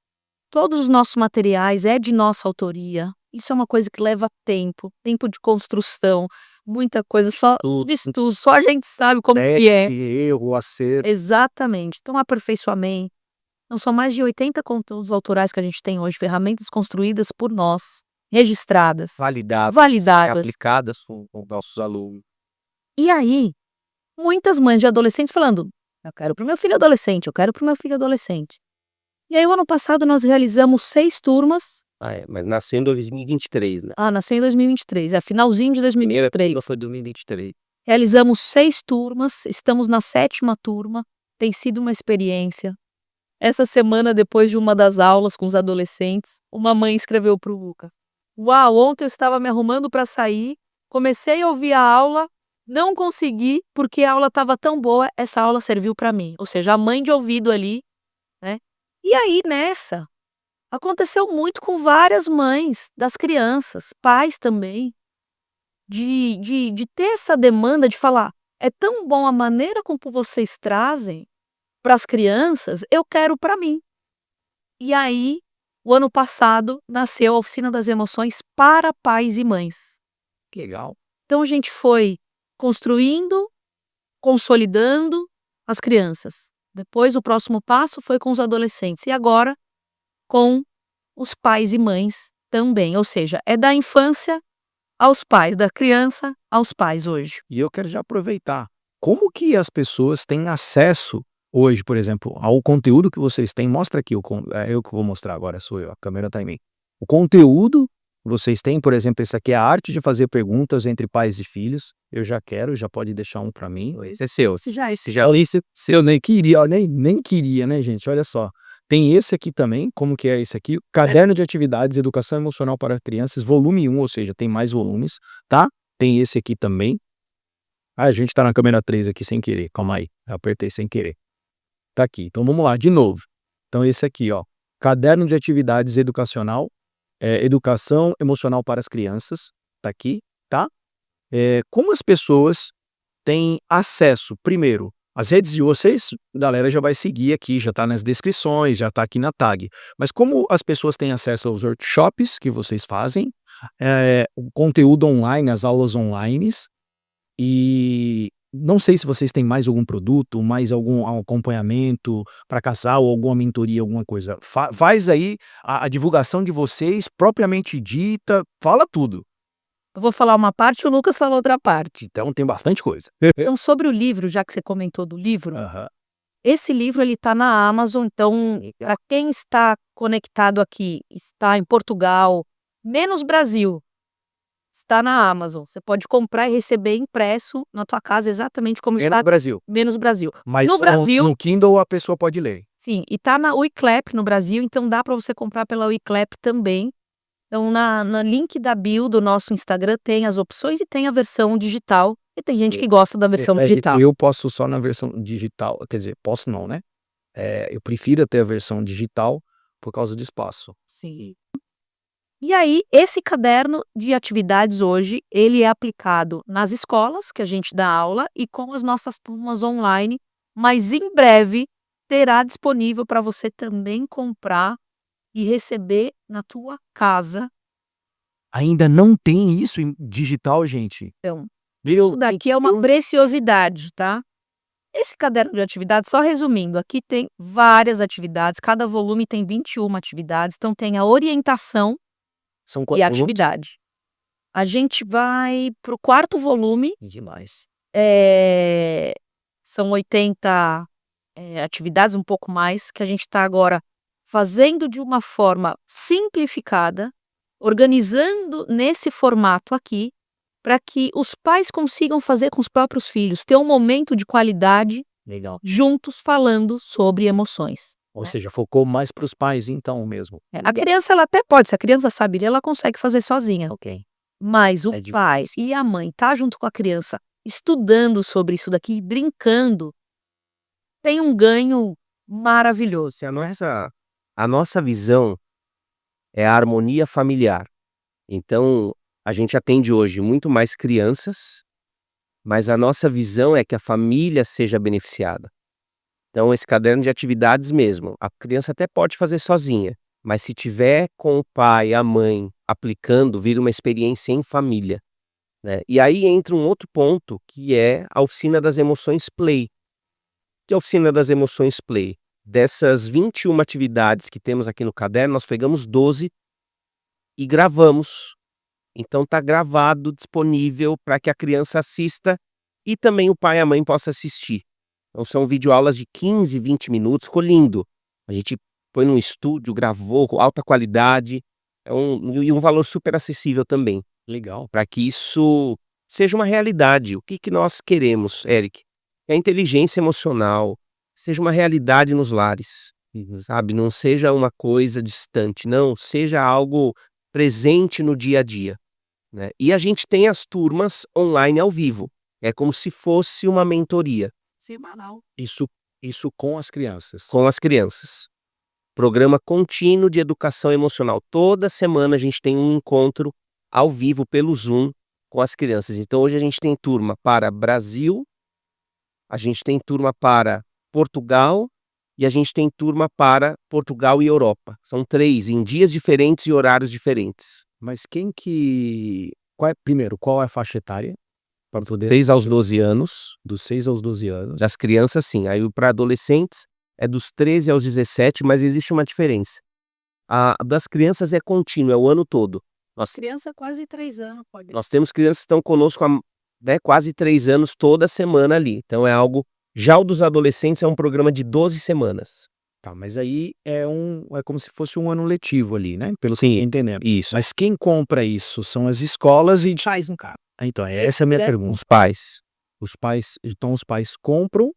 C: Todos os nossos materiais é de nossa autoria. Isso é uma coisa que leva tempo de construção, muita coisa, só de estudo, só a gente sabe como que é.
A: Erro, acerto.
C: Exatamente. Então, aperfeiçoamento. Então, são mais de 80 conteúdos autorais que a gente tem hoje, ferramentas construídas por nós, registradas, validadas.
B: Aplicadas com nossos alunos.
C: E aí, muitas mães de adolescentes falando: eu quero para o meu filho adolescente, eu quero para o meu filho adolescente. E aí, o ano passado, nós realizamos 6 turmas.
B: Mas nasceu em 2023, né?
C: Nasceu em 2023, finalzinho de 2023.
B: Foi 2023.
C: Realizamos 6 turmas, estamos na 7ª turma, tem sido uma experiência. Essa semana, depois de uma das aulas com os adolescentes, uma mãe escreveu para o Lucas: uau, ontem eu estava me arrumando para sair, comecei a ouvir a aula, não consegui, porque a aula estava tão boa, essa aula serviu para mim. Ou seja, a mãe de ouvido ali, né? E aí, nessa, aconteceu muito com várias mães das crianças, pais também, de ter essa demanda de falar: é tão bom a maneira como vocês trazem para as crianças, eu quero para mim. E aí, o ano passado, nasceu a Oficina das Emoções para pais e mães.
A: Que legal.
C: Então, a gente foi construindo, consolidando as crianças. Depois, o próximo passo foi com os adolescentes. E agora, com os pais e mães também. Ou seja, é da infância aos pais, da criança aos pais hoje.
A: E eu quero já aproveitar. Como que as pessoas têm acesso hoje, por exemplo, ao conteúdo que vocês têm? Mostra aqui, é eu que vou mostrar agora, sou eu, a câmera tá em mim. O conteúdo que vocês têm, por exemplo, esse aqui é a arte de fazer perguntas entre pais e filhos. Eu já quero, já pode deixar um para mim.
B: Esse é seu.
A: Esse já li seu, nem queria, ó, nem queria, né, gente? Olha só. Tem esse aqui também, como que é esse aqui? Caderno de Atividades, Educação Emocional para Crianças, volume 1, ou seja, tem mais volumes, tá? Tem esse aqui também. A gente tá na câmera 3 aqui sem querer, calma aí, eu apertei sem querer. Tá aqui, então vamos lá, de novo. Então esse aqui, ó, Caderno de Atividades Educacional, Educação Emocional para as Crianças, tá aqui, tá? Como as pessoas têm acesso, primeiro, as redes de vocês, a galera já vai seguir aqui, já tá nas descrições, já tá aqui na tag. Mas como as pessoas têm acesso aos workshops que vocês fazem, o conteúdo online, as aulas online, e não sei se vocês têm mais algum produto, mais algum acompanhamento para casal, alguma mentoria, alguma coisa. Faz aí a divulgação de vocês, propriamente dita, fala tudo.
C: Eu vou falar uma parte e o Lucas fala outra parte.
A: Então tem bastante coisa.
C: Então, sobre o livro, já que você comentou do livro,
A: Aham.
C: esse livro ele está na Amazon, então para quem está conectado aqui, está em Portugal, menos Brasil, está na Amazon. Você pode comprar e receber impresso na tua casa exatamente como
A: Menos
C: está,
A: Brasil.
C: menos Brasil.
A: Mas
C: No Brasil,
A: no Kindle a pessoa pode ler.
C: sim, e tá na Wiclap no Brasil, então dá para você comprar pela Wiclap também. Então na link da bio do nosso Instagram tem as opções e tem a versão digital, e tem gente que gosta da versão digital.
A: Eu posso só na versão digital, quer dizer, posso não, né? Eu prefiro ter a versão digital por causa do espaço.
C: Sim. E aí, esse caderno de atividades hoje, ele é aplicado nas escolas, que a gente dá aula, e com as nossas turmas online, mas em breve terá disponível para você também comprar e receber na tua casa.
A: Ainda não tem isso em digital, gente.
C: Então,
A: Meu
C: isso daqui é uma preciosidade, tá? Esse caderno de atividades, só resumindo, aqui tem várias atividades, cada volume tem 21 atividades, então tem a orientação
A: São
C: e
A: quantos
C: a
A: volumes?
C: atividade. A gente vai pro 4º volume,
A: Demais.
C: são 80 atividades, um pouco mais, que a gente está agora fazendo de uma forma simplificada, organizando nesse formato aqui, para que os pais consigam fazer com os próprios filhos, ter um momento de qualidade
A: Legal.
C: juntos falando sobre emoções.
A: Ou seja, focou mais para os pais então mesmo.
C: A criança, ela até pode, se a criança sabe ler, ela consegue fazer sozinha.
A: Ok.
C: Mas o
A: É difícil.
C: pai e a mãe tá junto com a criança, estudando sobre isso daqui, brincando, tem um ganho maravilhoso.
B: Se a nossa visão é a harmonia familiar. Então, a gente atende hoje muito mais crianças, mas a nossa visão é que a família seja beneficiada. Então, esse caderno de atividades mesmo, a criança até pode fazer sozinha, mas se tiver com o pai, a mãe, aplicando, vira uma experiência em família, né? E aí entra um outro ponto, que é a oficina das emoções Play. Que é a oficina das emoções Play? Dessas 21 atividades que temos aqui no caderno, nós pegamos 12 e gravamos. Então tá gravado, disponível para que a criança assista e também o pai e a mãe possam assistir. Então são videoaulas de 15, 20 minutos, ficou lindo. A gente põe num estúdio, gravou com alta qualidade, e um valor super acessível também,
A: Legal.
B: para que isso seja uma realidade. O que nós queremos, Eric? Que a inteligência emocional seja uma realidade nos lares, sabe? Não seja uma coisa distante, não, seja algo presente no dia a dia, né? E a gente tem as turmas online ao vivo. É como se fosse uma mentoria
D: Semanal.
A: Isso com as crianças.
B: com as crianças. Programa contínuo de educação emocional. Toda semana a gente tem um encontro ao vivo pelo Zoom com as crianças. Então hoje a gente tem turma para Brasil, a gente tem turma para Portugal e a gente tem turma para Portugal e Europa. São 3 em dias diferentes e horários diferentes.
A: Mas primeiro, qual é a faixa etária? Para poder
B: 6 aos 12 anos.
A: dos 6 aos 12 anos.
B: Das crianças, sim. Aí para adolescentes é dos 13 aos 17, mas existe uma diferença. A das crianças é contínua, é o ano todo.
D: Criança quase 3 anos pode.
B: Nós temos crianças que estão conosco há quase 3 anos, toda semana ali. Então é algo... Já o dos adolescentes é um programa de 12 semanas.
A: Tá, mas aí é como se fosse um ano letivo ali, né? Pelo que
B: Sim,
A: eu tô entendendo.
B: isso.
A: Mas quem compra isso são as escolas e
D: Faz um carro.
A: então, essa é a minha pergunta.
B: Os pais.
A: Os pais compram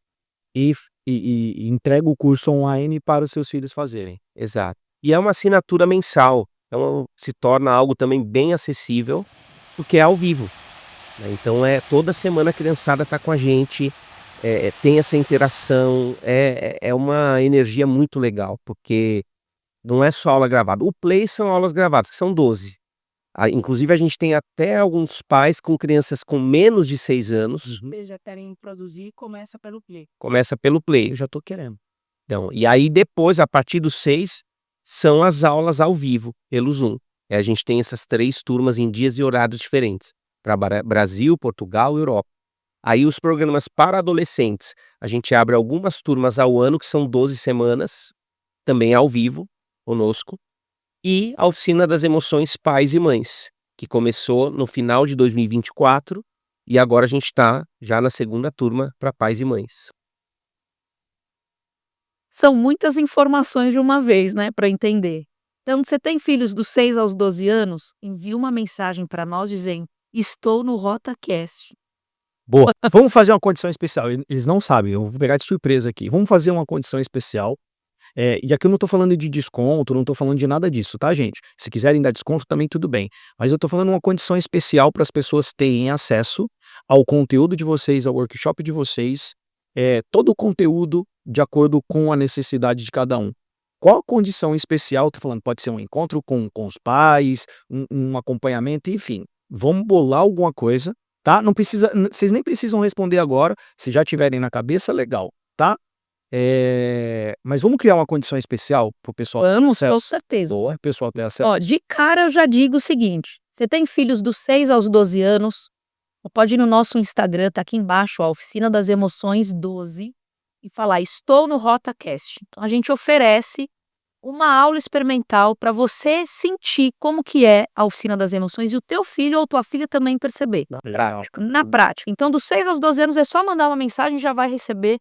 A: e entregam o curso online para os seus filhos fazerem.
B: Exato. E é uma assinatura mensal. Então se torna algo também bem acessível, porque é ao vivo, né? Então toda semana a criançada está com a gente, tem essa interação, é uma energia muito legal, porque não é só aula gravada. O Play são aulas gravadas, que são 12. Inclusive a gente tem até alguns pais com crianças com menos de 6 anos.
D: Eles já querem produzir, começa pelo Play.
B: Começa pelo Play.
A: Eu já tô querendo.
B: Então, e aí depois, a partir dos 6, são as aulas ao vivo, pelo Zoom. E a gente tem essas 3 turmas em dias e horários diferentes. Para Brasil, Portugal e Europa. Aí os programas para adolescentes, a gente abre algumas turmas ao ano, que são 12 semanas, também ao vivo, conosco. E a Oficina das Emoções Pais e Mães, que começou no final de 2024 e agora a gente está já na segunda turma para pais e mães.
C: São muitas informações de uma vez, né, para entender. Então, você tem filhos dos 6 aos 12 anos, envia uma mensagem para nós dizendo: "Estou no RotaCast".
A: Boa. Vamos fazer uma condição especial. Eles não sabem, eu vou pegar de surpresa aqui. Vamos fazer uma condição especial. E aqui eu não tô falando de desconto, não tô falando de nada disso, tá, gente? Se quiserem dar desconto também tudo bem. Mas eu tô falando uma condição especial para as pessoas terem acesso ao conteúdo de vocês, ao workshop de vocês, todo o conteúdo de acordo com a necessidade de cada um. Qual a condição especial? Tô falando, pode ser um encontro com os pais, um acompanhamento, enfim. Vamos bolar alguma coisa, tá? Não precisa, vocês nem precisam responder agora. Se já tiverem na cabeça, legal, tá? Mas vamos criar uma condição especial pro pessoal ter
C: Vamos, com
A: acesso.
C: certeza.
A: Boa, o pessoal ter acesso.
C: Ó, de cara eu já digo o seguinte: você tem filhos dos 6 aos 12 anos, pode ir no nosso Instagram, tá aqui embaixo, ó, Oficina das Emoções 12, e falar: "Estou no RotaCast". Então a gente oferece uma aula experimental para você sentir como que é a Oficina das Emoções e o teu filho ou tua filha também perceber. Na prática. Então, dos 6 aos 12 anos é só mandar uma mensagem e já vai receber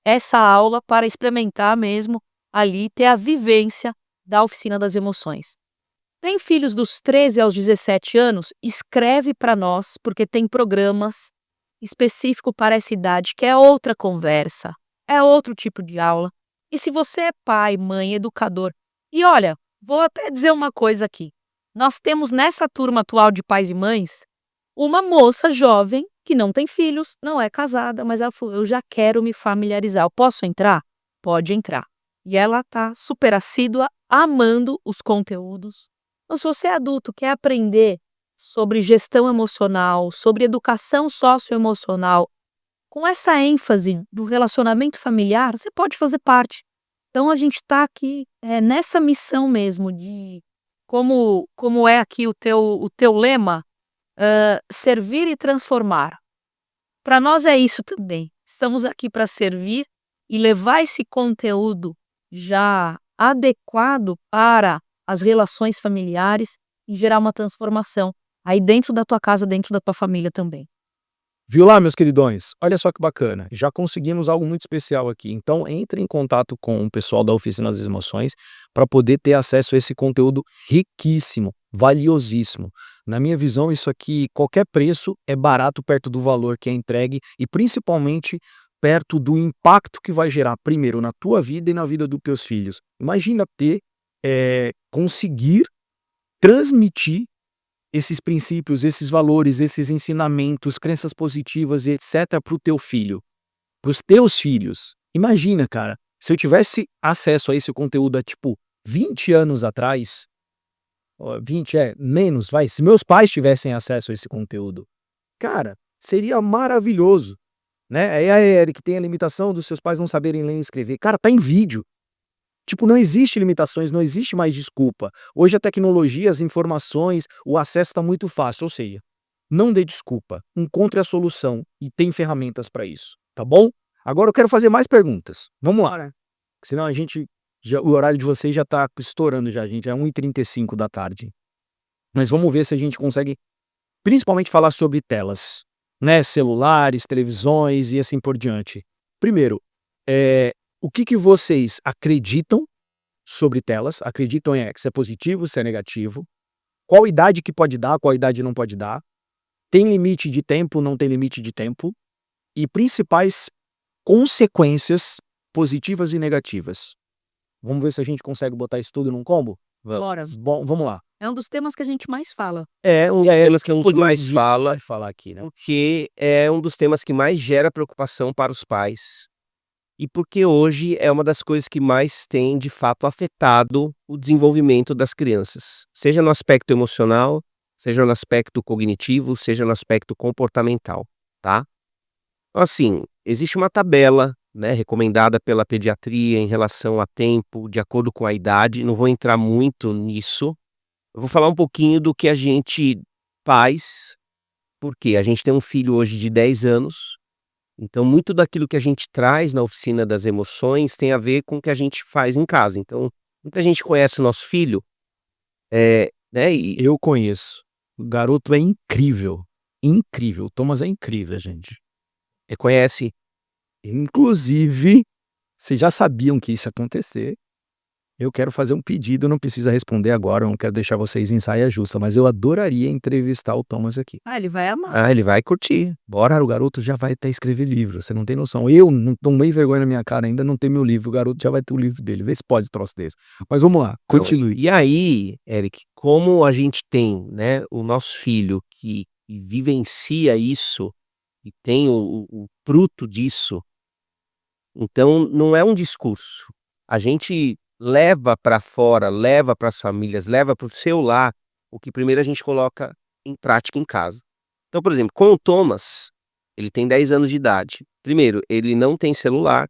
C: essa aula para experimentar mesmo ali, ter a vivência da Oficina das Emoções. Tem filhos dos 13 aos 17 anos? Escreve para nós, porque tem programas específico para essa idade, que é outra conversa, é outro tipo de aula. E se você é pai, mãe, educador, e olha, vou até dizer uma coisa aqui. Nós temos nessa turma atual de pais e mães, uma moça jovem que não tem filhos, não é casada, mas ela falou: "Eu já quero me familiarizar, eu posso entrar?" Pode entrar. E ela tá super assídua, amando os conteúdos. Então, se você é adulto, quer aprender sobre gestão emocional, sobre educação socioemocional, com essa ênfase do relacionamento familiar, você pode fazer parte. Então a gente está aqui nessa missão mesmo de como é aqui o teu lema, servir e transformar. Para nós é isso também. Estamos aqui para servir e levar esse conteúdo já adequado para as relações familiares e gerar uma transformação aí dentro da tua casa, dentro da tua família também.
A: Viu lá, meus queridões? Olha só que bacana. Já conseguimos algo muito especial aqui. Então, entre em contato com o pessoal da Oficina das Emoções para poder ter acesso a esse conteúdo riquíssimo, valiosíssimo. Na minha visão, isso aqui, qualquer preço é barato perto do valor que é entregue e principalmente perto do impacto que vai gerar, primeiro, na tua vida e na vida dos teus filhos. Imagina conseguir transmitir esses princípios, esses valores, esses ensinamentos, crenças positivas e etc. para o teu filho, para os teus filhos. Imagina, cara, se eu tivesse acesso a esse conteúdo há, tipo, 20 anos atrás, 20 menos, vai, se meus pais tivessem acesso a esse conteúdo, cara, seria maravilhoso, né? Aí a Eric tem a limitação dos seus pais não saberem ler e escrever. Cara, tá em vídeo. Tipo, não existe limitações, não existe mais desculpa. Hoje a tecnologia, as informações, o acesso está muito fácil, ou seja, não dê desculpa, encontre a solução e tem ferramentas para isso, tá bom? Agora eu quero fazer mais perguntas. Vamos lá, né? Senão o horário de vocês já está estourando já, gente, é 1h35 da tarde. Mas vamos ver se a gente consegue, principalmente, falar sobre telas, né? Celulares, televisões e assim por diante. Primeiro, o que vocês acreditam sobre telas? Acreditam se é positivo, se é negativo? Qual idade que pode dar, qual idade não pode dar? Tem limite de tempo, não tem limite de tempo? E principais consequências positivas e negativas. Vamos ver se a gente consegue botar isso tudo num combo?
D: Bora.
A: Bom, vamos lá.
D: É um dos temas que a gente mais fala.
B: Um dos temas que a gente mais
A: de
B: fala,
A: falar aqui, né?
B: porque é um dos temas que mais gera preocupação para os pais. E porque hoje é uma das coisas que mais tem, de fato, afetado o desenvolvimento das crianças. Seja no aspecto emocional, seja no aspecto cognitivo, seja no aspecto comportamental, tá? Então, assim, existe uma tabela, né, recomendada pela pediatria em relação a tempo, de acordo com a idade. Não vou entrar muito nisso. Eu vou falar um pouquinho do que a gente faz, porque a gente tem um filho hoje de 10 anos, Então, muito daquilo que a gente traz na oficina das emoções tem a ver com o que a gente faz em casa. Então, muita gente conhece o nosso filho, né? E
A: Eu conheço. O garoto é incrível. Incrível. O Thomas é incrível, gente.
B: conhece.
A: Inclusive, vocês já sabiam que isso ia acontecer. Eu quero fazer um pedido, não precisa responder agora, eu não quero deixar vocês em saia justa, mas eu adoraria entrevistar o Thomas aqui.
D: Ah, ele vai amar.
B: Ah, ele vai curtir.
A: Bora, o garoto já vai até escrever livro, você não tem noção. Eu não tomei vergonha na minha cara ainda, não ter meu livro, o garoto já vai ter o livro dele. Vê se pode troço desse. Mas vamos lá, continue.
B: E aí, Eric, como a gente tem, né, o nosso filho que vivencia isso e tem o fruto disso, então não é um discurso. A gente leva para fora, leva para as famílias, leva para o seu lar o que primeiro a gente coloca em prática em casa. Então, por exemplo, com o Thomas, ele tem 10 anos de idade. Primeiro, ele não tem celular.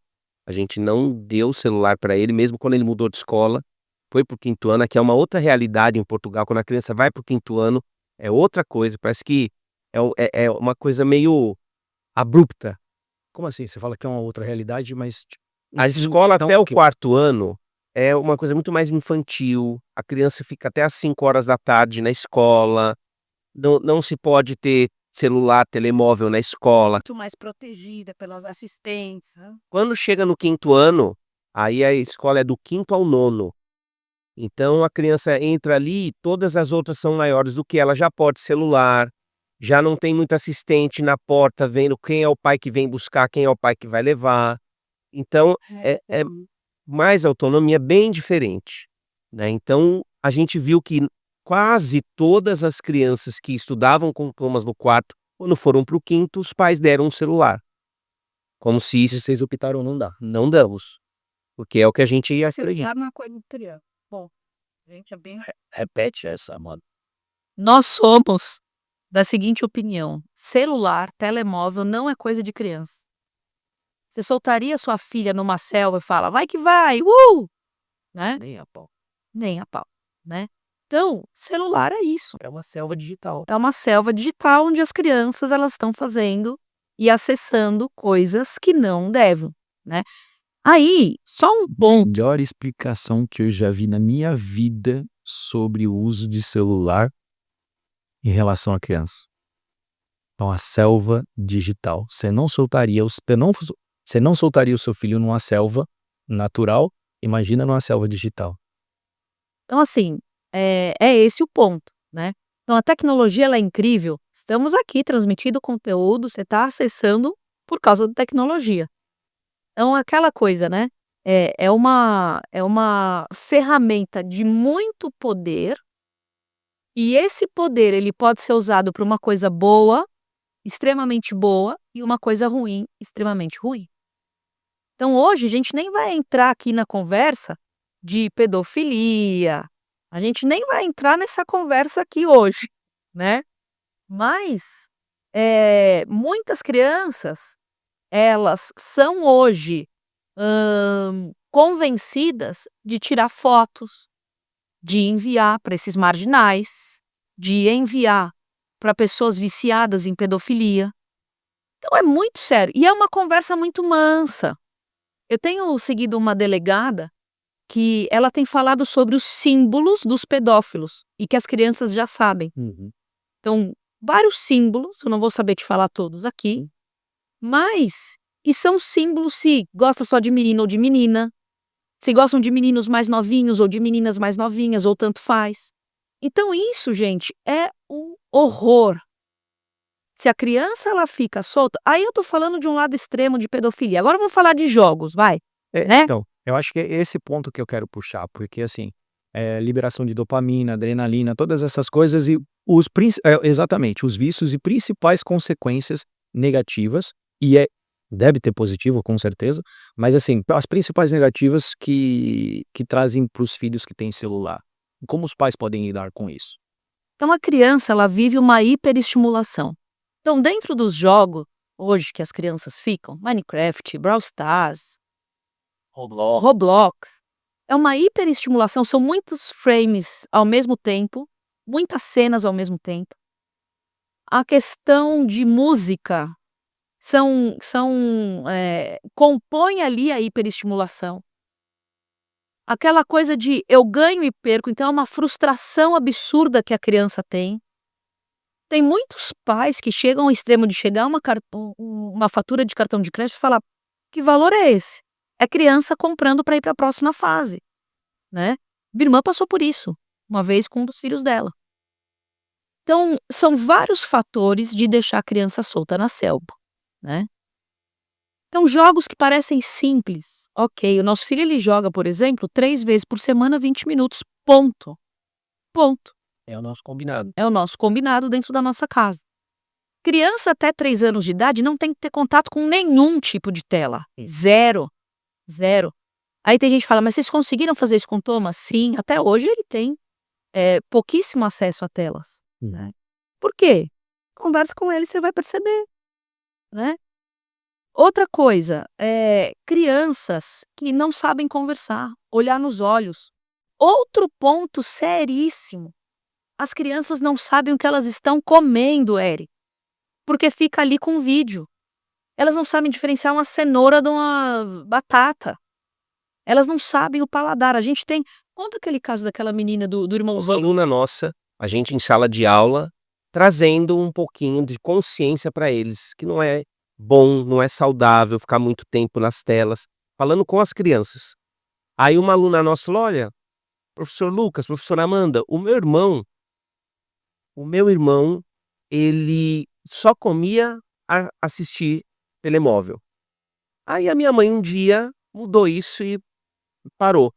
B: A gente não deu celular para ele, mesmo quando ele mudou de escola. Foi pro 5º ano, que é uma outra realidade em Portugal. Quando a criança vai pro 5º ano, é outra coisa. Parece que é uma coisa meio abrupta.
A: Como assim? Você fala que é uma outra realidade, mas...
B: A escola
A: Então,
B: até o
A: que-
B: 4º ano é uma coisa muito mais infantil. A criança fica até às 5 horas da tarde na escola. Não se pode ter celular, telemóvel na escola.
D: Muito mais protegida pelas assistentes. Né?
B: Quando chega no 5º ano, aí a escola é do 5º ao 9º. Então a criança entra ali e todas as outras são maiores do que ela, já pode celular, já não tem muito assistente na porta vendo quem é o pai que vem buscar, quem é o pai que vai levar. Então é mais autonomia, bem diferente, né? Então a gente viu que quase todas as crianças que estudavam com Thomas no 4º, quando foram para o 5º, os pais deram um celular. Como se isso
A: Vocês optaram não dar.
B: não damos, porque é o que a gente ia
D: Celular não é coisa de criança. Bom, gente, é bem...
A: Repete essa, mano.
C: Nós somos da seguinte opinião: celular, telemóvel não é coisa de criança. Você soltaria sua filha numa selva e fala, vai que vai, né?
A: Nem a pau.
C: Nem a pau, né? Então, celular é isso.
A: É uma selva digital.
C: É uma selva digital onde as crianças elas estão fazendo e acessando coisas que não devem, né? Aí, só um ponto.
A: Melhor explicação que eu já vi na minha vida sobre o uso de celular em relação à criança. É uma selva digital. Você não soltaria o seu filho numa selva natural, imagina numa selva digital.
C: Então, assim, é esse o ponto, né? Então, a tecnologia ela é incrível. Estamos aqui transmitindo conteúdo, você está acessando por causa da tecnologia. Então, aquela coisa, né? É uma ferramenta de muito poder e esse poder ele pode ser usado para uma coisa boa, extremamente boa, e uma coisa ruim, extremamente ruim. Então, hoje, a gente nem vai entrar aqui na conversa de pedofilia, a gente nem vai entrar nessa conversa aqui hoje, né? Mas muitas crianças, elas são hoje convencidas de tirar fotos, de enviar para esses marginais, de enviar para pessoas viciadas em pedofilia. Então é muito sério e é uma conversa muito mansa. Eu tenho seguido uma delegada que ela tem falado sobre os símbolos dos pedófilos e que as crianças já sabem. Então, vários símbolos, eu não vou saber te falar todos aqui, mas e são símbolos se gosta só de menino ou de menina, se gostam de meninos mais novinhos ou de meninas mais novinhas, ou tanto faz. Então isso, gente, é um horror. Se a criança ela fica solta, aí eu tô falando de um lado extremo de pedofilia. Agora vamos falar de jogos, vai. Né?
A: Então, eu acho que é esse ponto que eu quero puxar, porque assim, liberação de dopamina, adrenalina, todas essas coisas e exatamente, os vícios e principais consequências negativas, e deve ter positivo, com certeza, mas assim, as principais negativas que trazem para os filhos que têm celular. Como os pais podem lidar com isso?
C: Então a criança ela vive uma hiperestimulação. Então dentro dos jogos hoje que as crianças ficam, Minecraft, Brawl Stars, Roblox, é uma hiperestimulação, são muitos frames ao mesmo tempo, muitas cenas ao mesmo tempo. A questão de música, compõem ali a hiperestimulação. Aquela coisa de eu ganho e perco, então é uma frustração absurda que a criança tem. Tem muitos pais que chegam ao extremo de chegar uma fatura de cartão de crédito e falar: que valor é esse? É criança comprando para ir para a próxima fase, né? Minha irmã passou por isso, uma vez com um dos filhos dela. Então, são vários fatores de deixar a criança solta na selva, né? Então, jogos que parecem simples. Ok, o nosso filho ele joga, por exemplo, 3 vezes por semana, 20 minutos. Ponto. Ponto.
B: É o nosso combinado.
C: É o nosso combinado dentro da nossa casa. Criança até 3 anos de idade não tem que ter contato com nenhum tipo de tela. Zero. Zero. Aí tem gente que fala, mas vocês conseguiram fazer isso com o Thomas? Sim, até hoje ele tem pouquíssimo acesso a telas. Né? Por quê? Conversa com ele, você vai perceber. Né? Outra coisa, crianças que não sabem conversar, olhar nos olhos. Outro ponto seríssimo. As crianças não sabem o que elas estão comendo, Eric. Porque fica ali com vídeo. Elas não sabem diferenciar uma cenoura de uma batata. Elas não sabem o paladar. A gente tem... Conta aquele caso daquela menina do
B: Uma
C: irmãozinho.
B: aluna nossa, a gente em sala de aula, trazendo um pouquinho de consciência para eles, que não é bom, não é saudável ficar muito tempo nas telas, falando com as crianças. Aí uma aluna nossa falou, olha, professor Lucas, professora Amanda, o meu irmão, ele só comia assistir telemóvel. Aí a minha mãe um dia mudou isso e parou.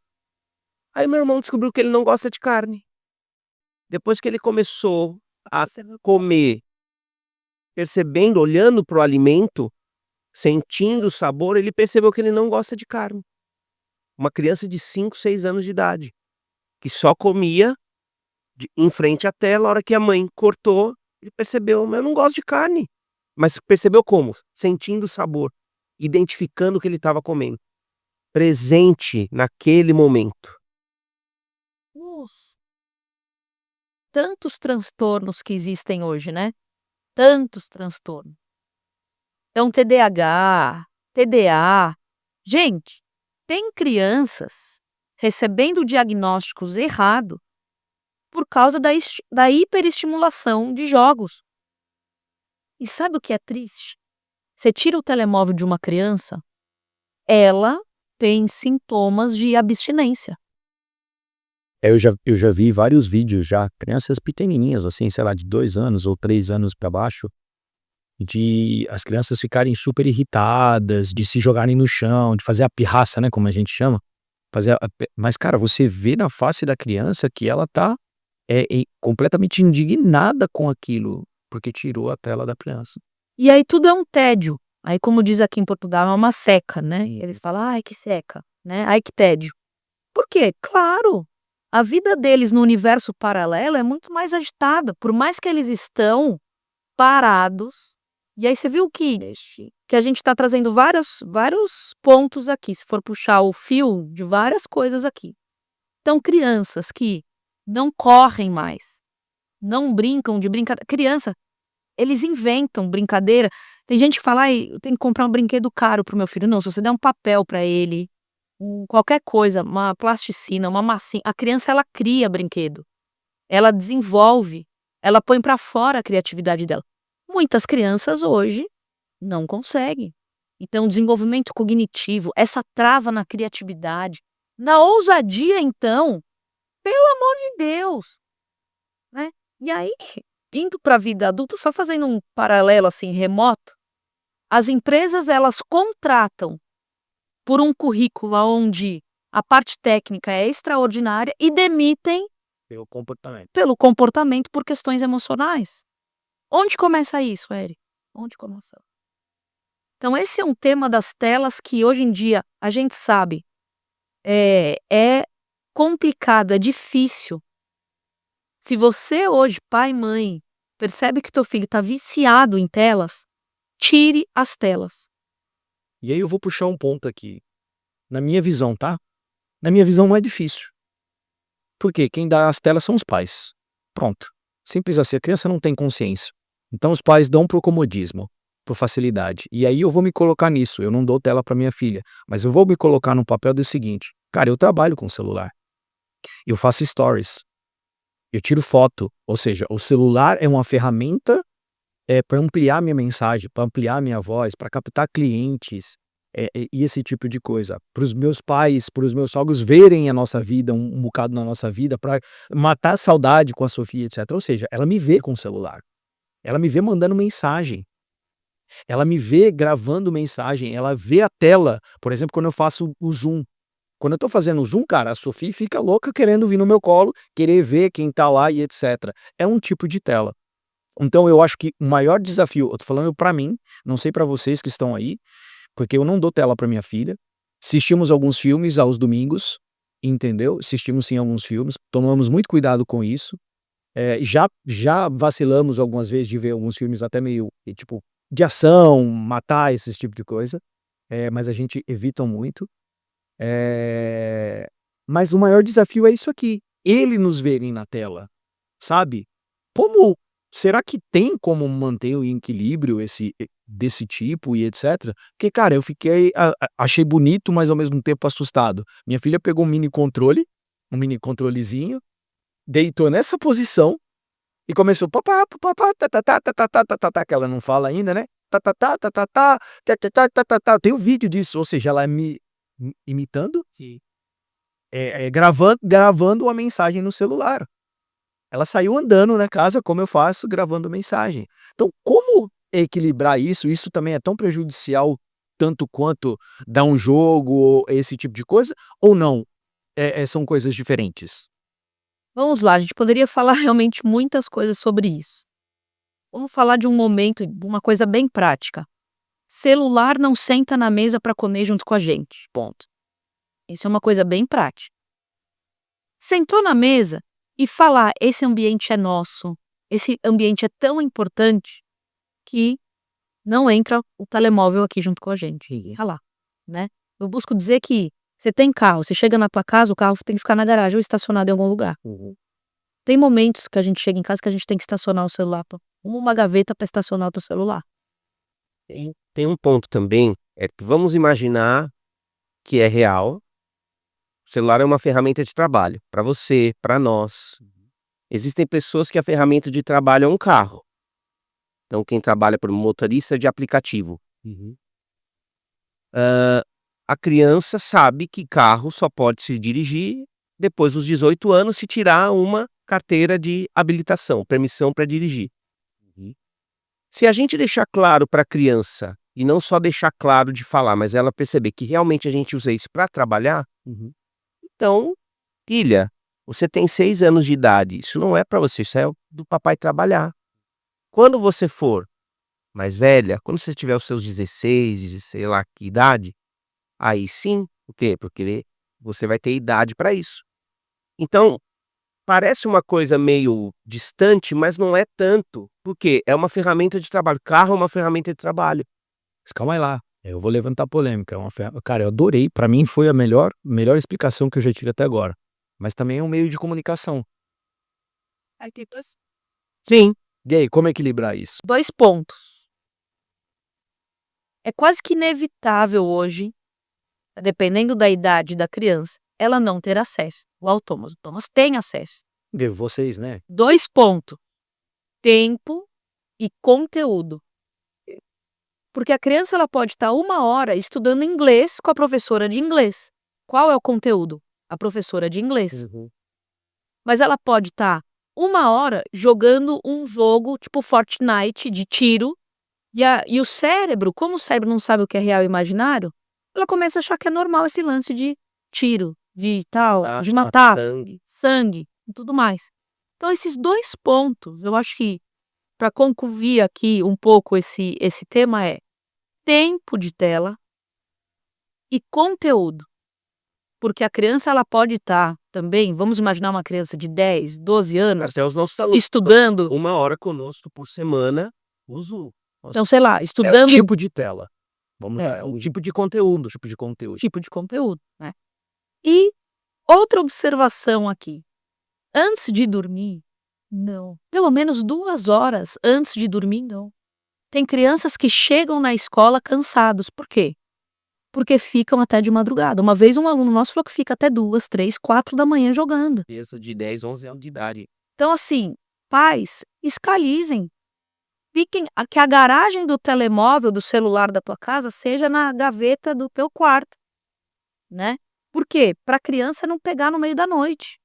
B: Aí meu irmão descobriu que ele não gosta de carne. Depois que ele começou a comer, percebendo, olhando para o alimento, sentindo o sabor, ele percebeu que ele não gosta de carne. Uma criança de 5, 6 anos de idade, que só comia em frente à tela, a hora que a mãe cortou, ele percebeu, mas eu não gosto de carne. Mas percebeu como? Sentindo o sabor, identificando o que ele estava comendo. Presente naquele momento.
C: Tantos transtornos que existem hoje, né? Tantos transtornos. Então, TDAH, TDA. Gente, tem crianças recebendo diagnósticos errados por causa da hiperestimulação de jogos. E sabe o que é triste? Você tira o telemóvel de uma criança, ela tem sintomas de abstinência.
A: Eu já vi vários vídeos já, crianças pequenininhas, assim, sei lá, de 2 anos ou 3 anos para baixo, de as crianças ficarem super irritadas, de se jogarem no chão, de fazer a pirraça, né, como a gente chama. Mas, cara, você vê na face da criança que ela tá completamente indignada com aquilo, porque tirou a tela da criança.
C: E aí tudo é um tédio. Aí, como diz aqui em Portugal, é uma seca, né? E eles falam, ai, que seca, né? Ai, que tédio. Por quê? Claro, a vida deles no universo paralelo é muito mais agitada, por mais que eles estão parados. E aí você viu que a gente está trazendo vários pontos aqui, se for puxar o fio de várias coisas aqui. Então, crianças que não correm mais, não brincam de brincadeira. Criança, eles inventam brincadeira. Tem gente que fala, ai, eu tenho que comprar um brinquedo caro pro meu filho. Não, se você der um papel para ele, qualquer coisa, uma plasticina, uma massinha, a criança ela cria brinquedo. Ela desenvolve, ela põe para fora a criatividade dela. Muitas crianças hoje não conseguem. Então, o desenvolvimento cognitivo, essa trava na criatividade, na ousadia, então, pelo amor de Deus, né? E aí, indo para a vida adulta, só fazendo um paralelo assim remoto, as empresas elas contratam por um currículo onde a parte técnica é extraordinária e demitem pelo comportamento por questões emocionais. Onde começa isso, Eric? Onde começa? Então, esse é um tema das telas que hoje em dia a gente sabe é complicado, é difícil. Se você hoje, pai e mãe, percebe que teu filho está viciado em telas, tire as telas.
A: E aí eu vou puxar um ponto aqui. Na minha visão, tá? Na minha visão não é difícil. Porque quem dá as telas são os pais. Pronto. Simples assim, a criança não tem consciência. Então os pais dão pro comodismo. por facilidade. E aí eu vou me colocar nisso, eu não dou tela para minha filha, mas eu vou me colocar no papel do seguinte: cara, eu trabalho com celular, eu faço stories, eu tiro foto, ou seja, o celular é uma ferramenta para ampliar minha mensagem, para ampliar minha voz, para captar clientes, e esse tipo de coisa. Para os meus pais, para os meus sogros verem a nossa vida, um bocado na nossa vida, para matar a saudade com a Sofia, etc. Ou seja, ela me vê com o celular, ela me vê mandando mensagem, ela me vê gravando mensagem, ela vê a tela, por exemplo, quando eu faço o Zoom. Quando eu tô fazendo o Zoom, cara, a Sofia fica louca querendo vir no meu colo, querer ver quem tá lá e etc. É um tipo de tela. Então eu acho que o maior desafio, eu tô falando pra mim, não sei pra vocês que estão aí, porque eu não dou tela pra minha filha. Assistimos alguns filmes aos domingos, entendeu? Assistimos sim alguns filmes, tomamos muito cuidado com isso. Já vacilamos algumas vezes de ver alguns filmes até meio, tipo, de ação, matar, esse tipo de coisa, mas a gente evita muito. Mas o maior desafio é isso aqui, ele nos verem na tela, sabe? Como será que tem como manter o equilíbrio desse tipo e etc? Porque, cara, eu fiquei achei bonito, mas ao mesmo tempo assustado. Minha filha pegou um mini controlezinho, deitou nessa posição e começou papá, papá, tá, tá, tá, tá, tá, tá, tá, tá, tá, que ela não fala ainda, né? Tá, tá, tá, tá, tá, tá, tá, tá, tá, tá, tá, tá. Tem um vídeo disso, ou seja, ela me imitando,
B: Sim.
A: gravando a mensagem no celular. Ela saiu andando na casa, como eu faço, gravando mensagem. Então, como equilibrar isso? Isso também é tão prejudicial tanto quanto dar um jogo ou esse tipo de coisa? Ou não? São coisas diferentes?
C: Vamos lá, a gente poderia falar realmente muitas coisas sobre isso. Vamos falar de um momento, de uma coisa bem prática. Celular não senta na mesa para comer junto com a gente, ponto. Isso é uma coisa bem prática. Sentou na mesa e falar, esse ambiente é nosso, esse ambiente é tão importante que não entra o telemóvel aqui junto com a gente. Olha lá, né? Eu busco dizer que você tem carro, você chega na tua casa, o carro tem que ficar na garagem ou estacionado em algum lugar. Tem momentos que a gente chega em casa que a gente tem que estacionar o celular, uma gaveta para estacionar o teu celular.
B: Tem um ponto também, é que vamos imaginar que é real. O celular é uma ferramenta de trabalho, para você, para nós. Existem pessoas que a ferramenta de trabalho é um carro. Então, quem trabalha por motorista de aplicativo. A criança sabe que carro só pode se dirigir depois dos 18 anos se tirar uma carteira de habilitação, permissão para dirigir. Se a gente deixar claro para a criança, e não só deixar claro de falar, mas ela perceber que realmente a gente usa isso para trabalhar, então, filha, você tem 6 anos de idade, isso não é para você, isso é do papai trabalhar. Quando você for mais velha, quando você tiver os seus 16, sei lá que idade, aí sim, o quê? Porque você vai ter idade para isso. Então, parece uma coisa meio distante, mas não é tanto, porque é uma ferramenta de trabalho. Carro é uma ferramenta de trabalho.
A: Mas calma aí lá, eu vou levantar polêmica. Cara, eu adorei, pra mim foi a melhor explicação que eu já tive até agora. Mas também é um meio de comunicação.
B: Sim.
A: E aí, como equilibrar isso?
C: 2 pontos. É quase que inevitável hoje, dependendo da idade da criança, ela não ter acesso ao Thomas. O Thomas tem acesso.
A: Ver vocês, né?
C: 2 pontos. Tempo e conteúdo. Porque a criança ela pode estar 1 hora estudando inglês com a professora de inglês. Qual é o conteúdo? A professora de inglês. Mas ela pode estar 1 hora jogando um jogo tipo Fortnite de tiro e o cérebro, como o cérebro não sabe o que é real e imaginário, ela começa a achar que é normal esse lance de tiro, de tal, de matar, sangue e tudo mais. Então esses 2 pontos, eu acho que para concluir aqui um pouco esse tema é tempo de tela e conteúdo. Porque a criança ela pode estar também, vamos imaginar uma criança de 10, 12 anos,
B: Até os nossos alunos
C: estudando,
B: 1 hora conosco por semana, uso.
C: então sei lá,
A: É o
C: estudando
A: tipo de tela. Vamos lá, é um tipo de conteúdo,
C: né. E outra observação aqui, antes de dormir, não. Pelo menos 2 horas antes de dormir, não. Tem crianças que chegam na escola cansados. Por quê? Porque ficam até de madrugada. Uma vez um aluno nosso falou que fica até 2, 3, 4 da manhã jogando.
B: Criança de 10, 11 anos de idade.
C: Então, assim, pais, escalizem. Que a garagem do telemóvel, do celular da tua casa, seja na gaveta do teu quarto, né? Por quê? Para a criança não pegar no meio da noite.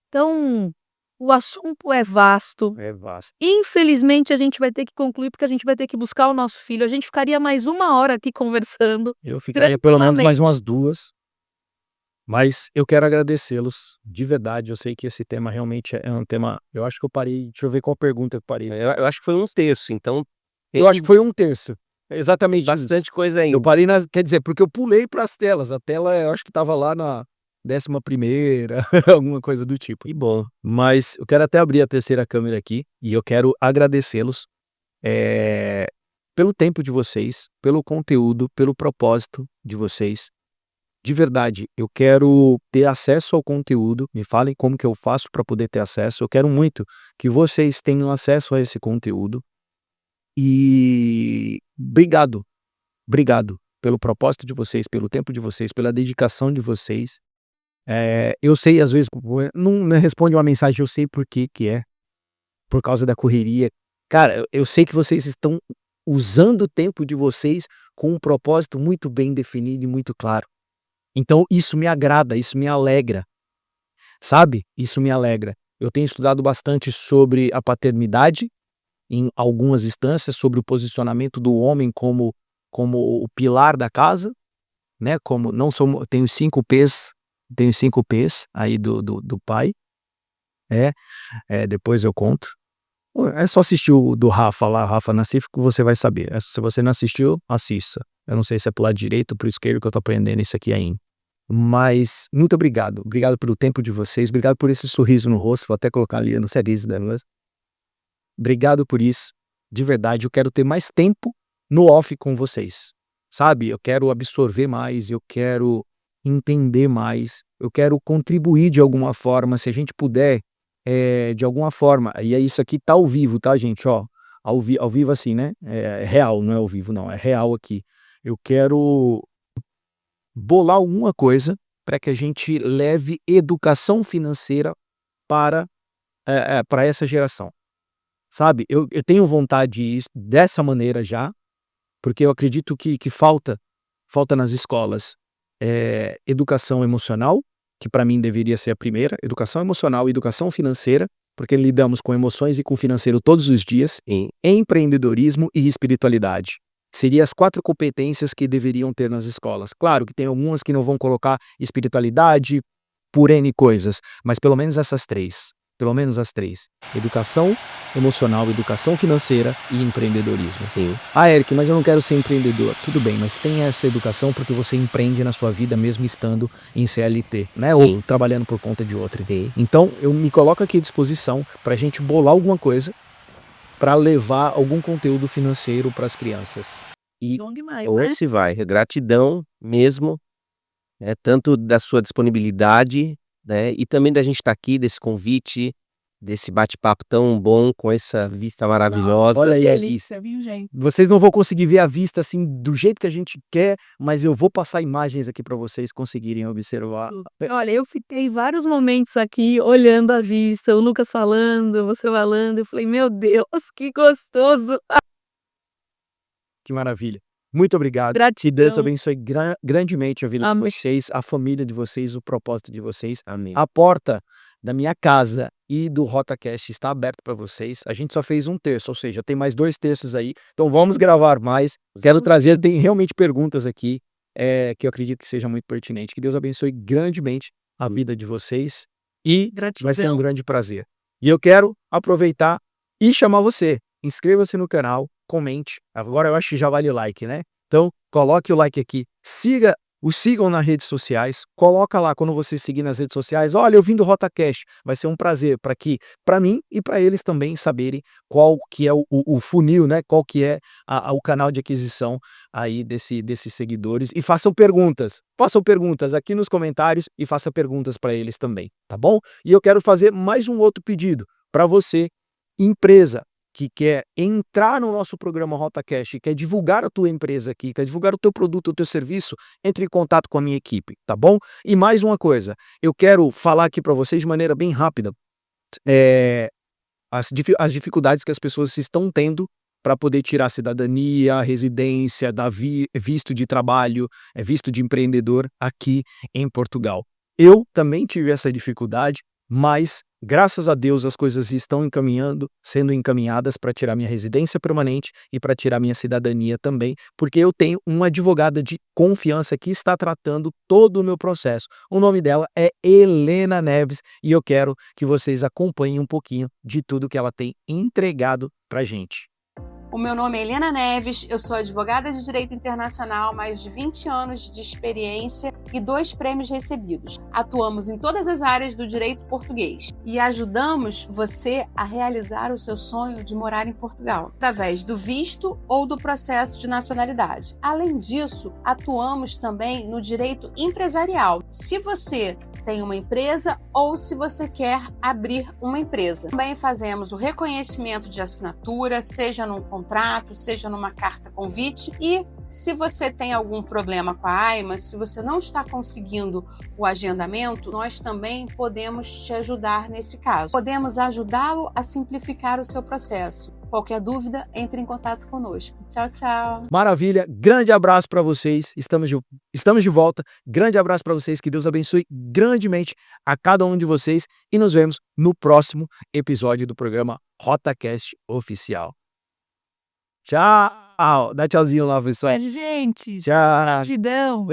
C: Então, o assunto é vasto.
A: É vasto.
C: Infelizmente, a gente vai ter que concluir, porque a gente vai ter que buscar o nosso filho. A gente ficaria mais 1 hora aqui conversando.
A: Eu ficaria pelo menos mais umas 2. Mas eu quero agradecê-los, de verdade. Eu sei que esse tema realmente é um tema. Eu acho que eu parei. Deixa eu ver qual pergunta eu parei.
B: Eu acho que foi 1/3, então
A: Eu acho que foi 1/3. É exatamente isso.
B: bastante coisa ainda.
A: Eu parei quer dizer, porque eu pulei para as telas. A tela eu acho que estava lá na 11ª, alguma coisa do tipo.
B: Que bom.
A: Mas eu quero até abrir a terceira câmera aqui e eu quero agradecê-los pelo tempo de vocês, pelo conteúdo, pelo propósito de vocês. De verdade, eu quero ter acesso ao conteúdo. Me falem como que eu faço para poder ter acesso. Eu quero muito que vocês tenham acesso a esse conteúdo. E obrigado pelo propósito de vocês, pelo tempo de vocês, pela dedicação de vocês. Eu sei, às vezes, não responde uma mensagem, eu sei por que é. Por causa da correria. Cara, eu sei que vocês estão usando o tempo de vocês com um propósito muito bem definido e muito claro. Então, isso me agrada, isso me alegra. Sabe? Isso me alegra. Eu tenho estudado bastante sobre a paternidade, em algumas instâncias, sobre o posicionamento do homem como o pilar da casa, né? Como não somos, tenho 5 P's aí do pai. Depois eu conto. É só assistir o do Rafa lá, Rafa Nassif, que você vai saber. Se você não assistiu, assista. Eu não sei se é pro lado direito ou pro esquerdo que eu tô aprendendo isso aqui ainda. Mas muito obrigado. Obrigado pelo tempo de vocês. Obrigado por esse sorriso no rosto. Vou até colocar ali no sorriso da noite. Obrigado por isso. De verdade, eu quero ter mais tempo no off com vocês. Sabe? Eu quero absorver mais, eu quero entender mais, eu quero contribuir de alguma forma, se a gente puder, de alguma forma. E é isso aqui tá ao vivo, tá, gente? Ó, ao vivo assim, né? É real, não é ao vivo, não. É real aqui. Eu quero bolar alguma coisa para que a gente leve educação financeira para essa geração. Sabe? Eu tenho vontade dessa maneira já, porque eu acredito que falta nas escolas educação emocional, que para mim deveria ser a primeira, educação emocional e educação financeira, porque lidamos com emoções e com financeiro todos os dias, em empreendedorismo e espiritualidade. Seriam as 4 competências que deveriam ter nas escolas. Claro que tem algumas que não vão colocar espiritualidade por N coisas, mas pelo menos essas 3. Pelo menos as 3. Educação emocional, educação financeira e empreendedorismo.
B: Sim.
A: Eric, mas eu não quero ser empreendedor. Tudo bem, mas tem essa educação porque você empreende na sua vida mesmo estando em CLT, né? Ou trabalhando por conta de outra.
B: Sim.
A: Então, eu me coloco aqui à disposição para a gente bolar alguma coisa para levar algum conteúdo financeiro para as crianças.
B: E
D: Bom demais,
B: onde
D: né?
B: se vai? Gratidão mesmo, tanto da sua disponibilidade, né? E também da gente estar aqui, desse convite, desse bate-papo tão bom, com essa vista maravilhosa.
A: Olha aí,
D: Delícia, viu, gente?
A: vocês não vão conseguir ver a vista assim do jeito que a gente quer, mas eu vou passar imagens aqui para vocês conseguirem observar.
C: Olha, eu fiquei vários momentos aqui olhando a vista, o Lucas falando, você falando, eu falei, meu Deus, que gostoso.
A: Que maravilha. Muito obrigado. Que
C: Gratidão.
A: Deus abençoe grandemente a vida
C: Amém.
A: de vocês, a família de vocês, o propósito de vocês.
B: Amém.
A: A porta da minha casa e do RotaCast está aberta para vocês. A gente só fez 1/3, ou seja, tem mais 2/3 aí. Então vamos gravar mais. Quero trazer, tem realmente perguntas aqui que eu acredito que seja muito pertinente. Que Deus abençoe grandemente a vida de vocês e vai ser um grande prazer. E eu quero aproveitar e chamar você. Inscreva-se no canal, comente. Agora eu acho que já vale o like, né? Então, coloque o like aqui. Sigam nas redes sociais. Coloca lá quando você seguir nas redes sociais. Olha, eu vim do RotaCast. Vai ser um prazer para mim e para eles também saberem qual que é o funil, né? Qual que é o canal de aquisição aí desses seguidores. E façam perguntas. Façam perguntas aqui nos comentários e façam perguntas para eles também, tá bom? E eu quero fazer mais um outro pedido para você, empresa que quer entrar no nosso programa RotaCast, quer divulgar a tua empresa aqui, quer divulgar o teu produto, o teu serviço, entre em contato com a minha equipe, tá bom? E mais uma coisa, eu quero falar aqui para vocês de maneira bem rápida, as dificuldades que as pessoas estão tendo para poder tirar a cidadania, a residência, visto de trabalho, visto de empreendedor aqui em Portugal. Eu também tive essa dificuldade, mas graças a Deus as coisas estão sendo encaminhadas para tirar minha residência permanente e para tirar minha cidadania também, porque eu tenho uma advogada de confiança que está tratando todo o meu processo. O nome dela é Helena Neves e eu quero que vocês acompanhem um pouquinho de tudo que ela tem entregado para gente.
F: O meu nome é Helena Neves, eu sou advogada de Direito Internacional, mais de 20 anos de experiência e 2 prêmios recebidos. Atuamos em todas as áreas do direito português e ajudamos você a realizar o seu sonho de morar em Portugal, através do visto ou do processo de nacionalidade. Além disso, atuamos também no direito empresarial. Se você tem uma empresa ou se você quer abrir uma empresa. Também fazemos o reconhecimento de assinatura, seja num contrato, seja numa carta convite, e se você tem algum problema com a AIMA, se você não está conseguindo o agendamento, nós também podemos te ajudar nesse caso. Podemos ajudá-lo a simplificar o seu processo. Qualquer dúvida, entre em contato conosco. Tchau, tchau.
A: Maravilha, grande abraço para vocês, estamos de volta, grande abraço para vocês, que Deus abençoe grandemente a cada um de vocês e nos vemos no próximo episódio do programa RotaCast Oficial. Tchau, dá tchauzinho lá, pessoal.
D: Gente,
A: Tchau.
D: gratidão.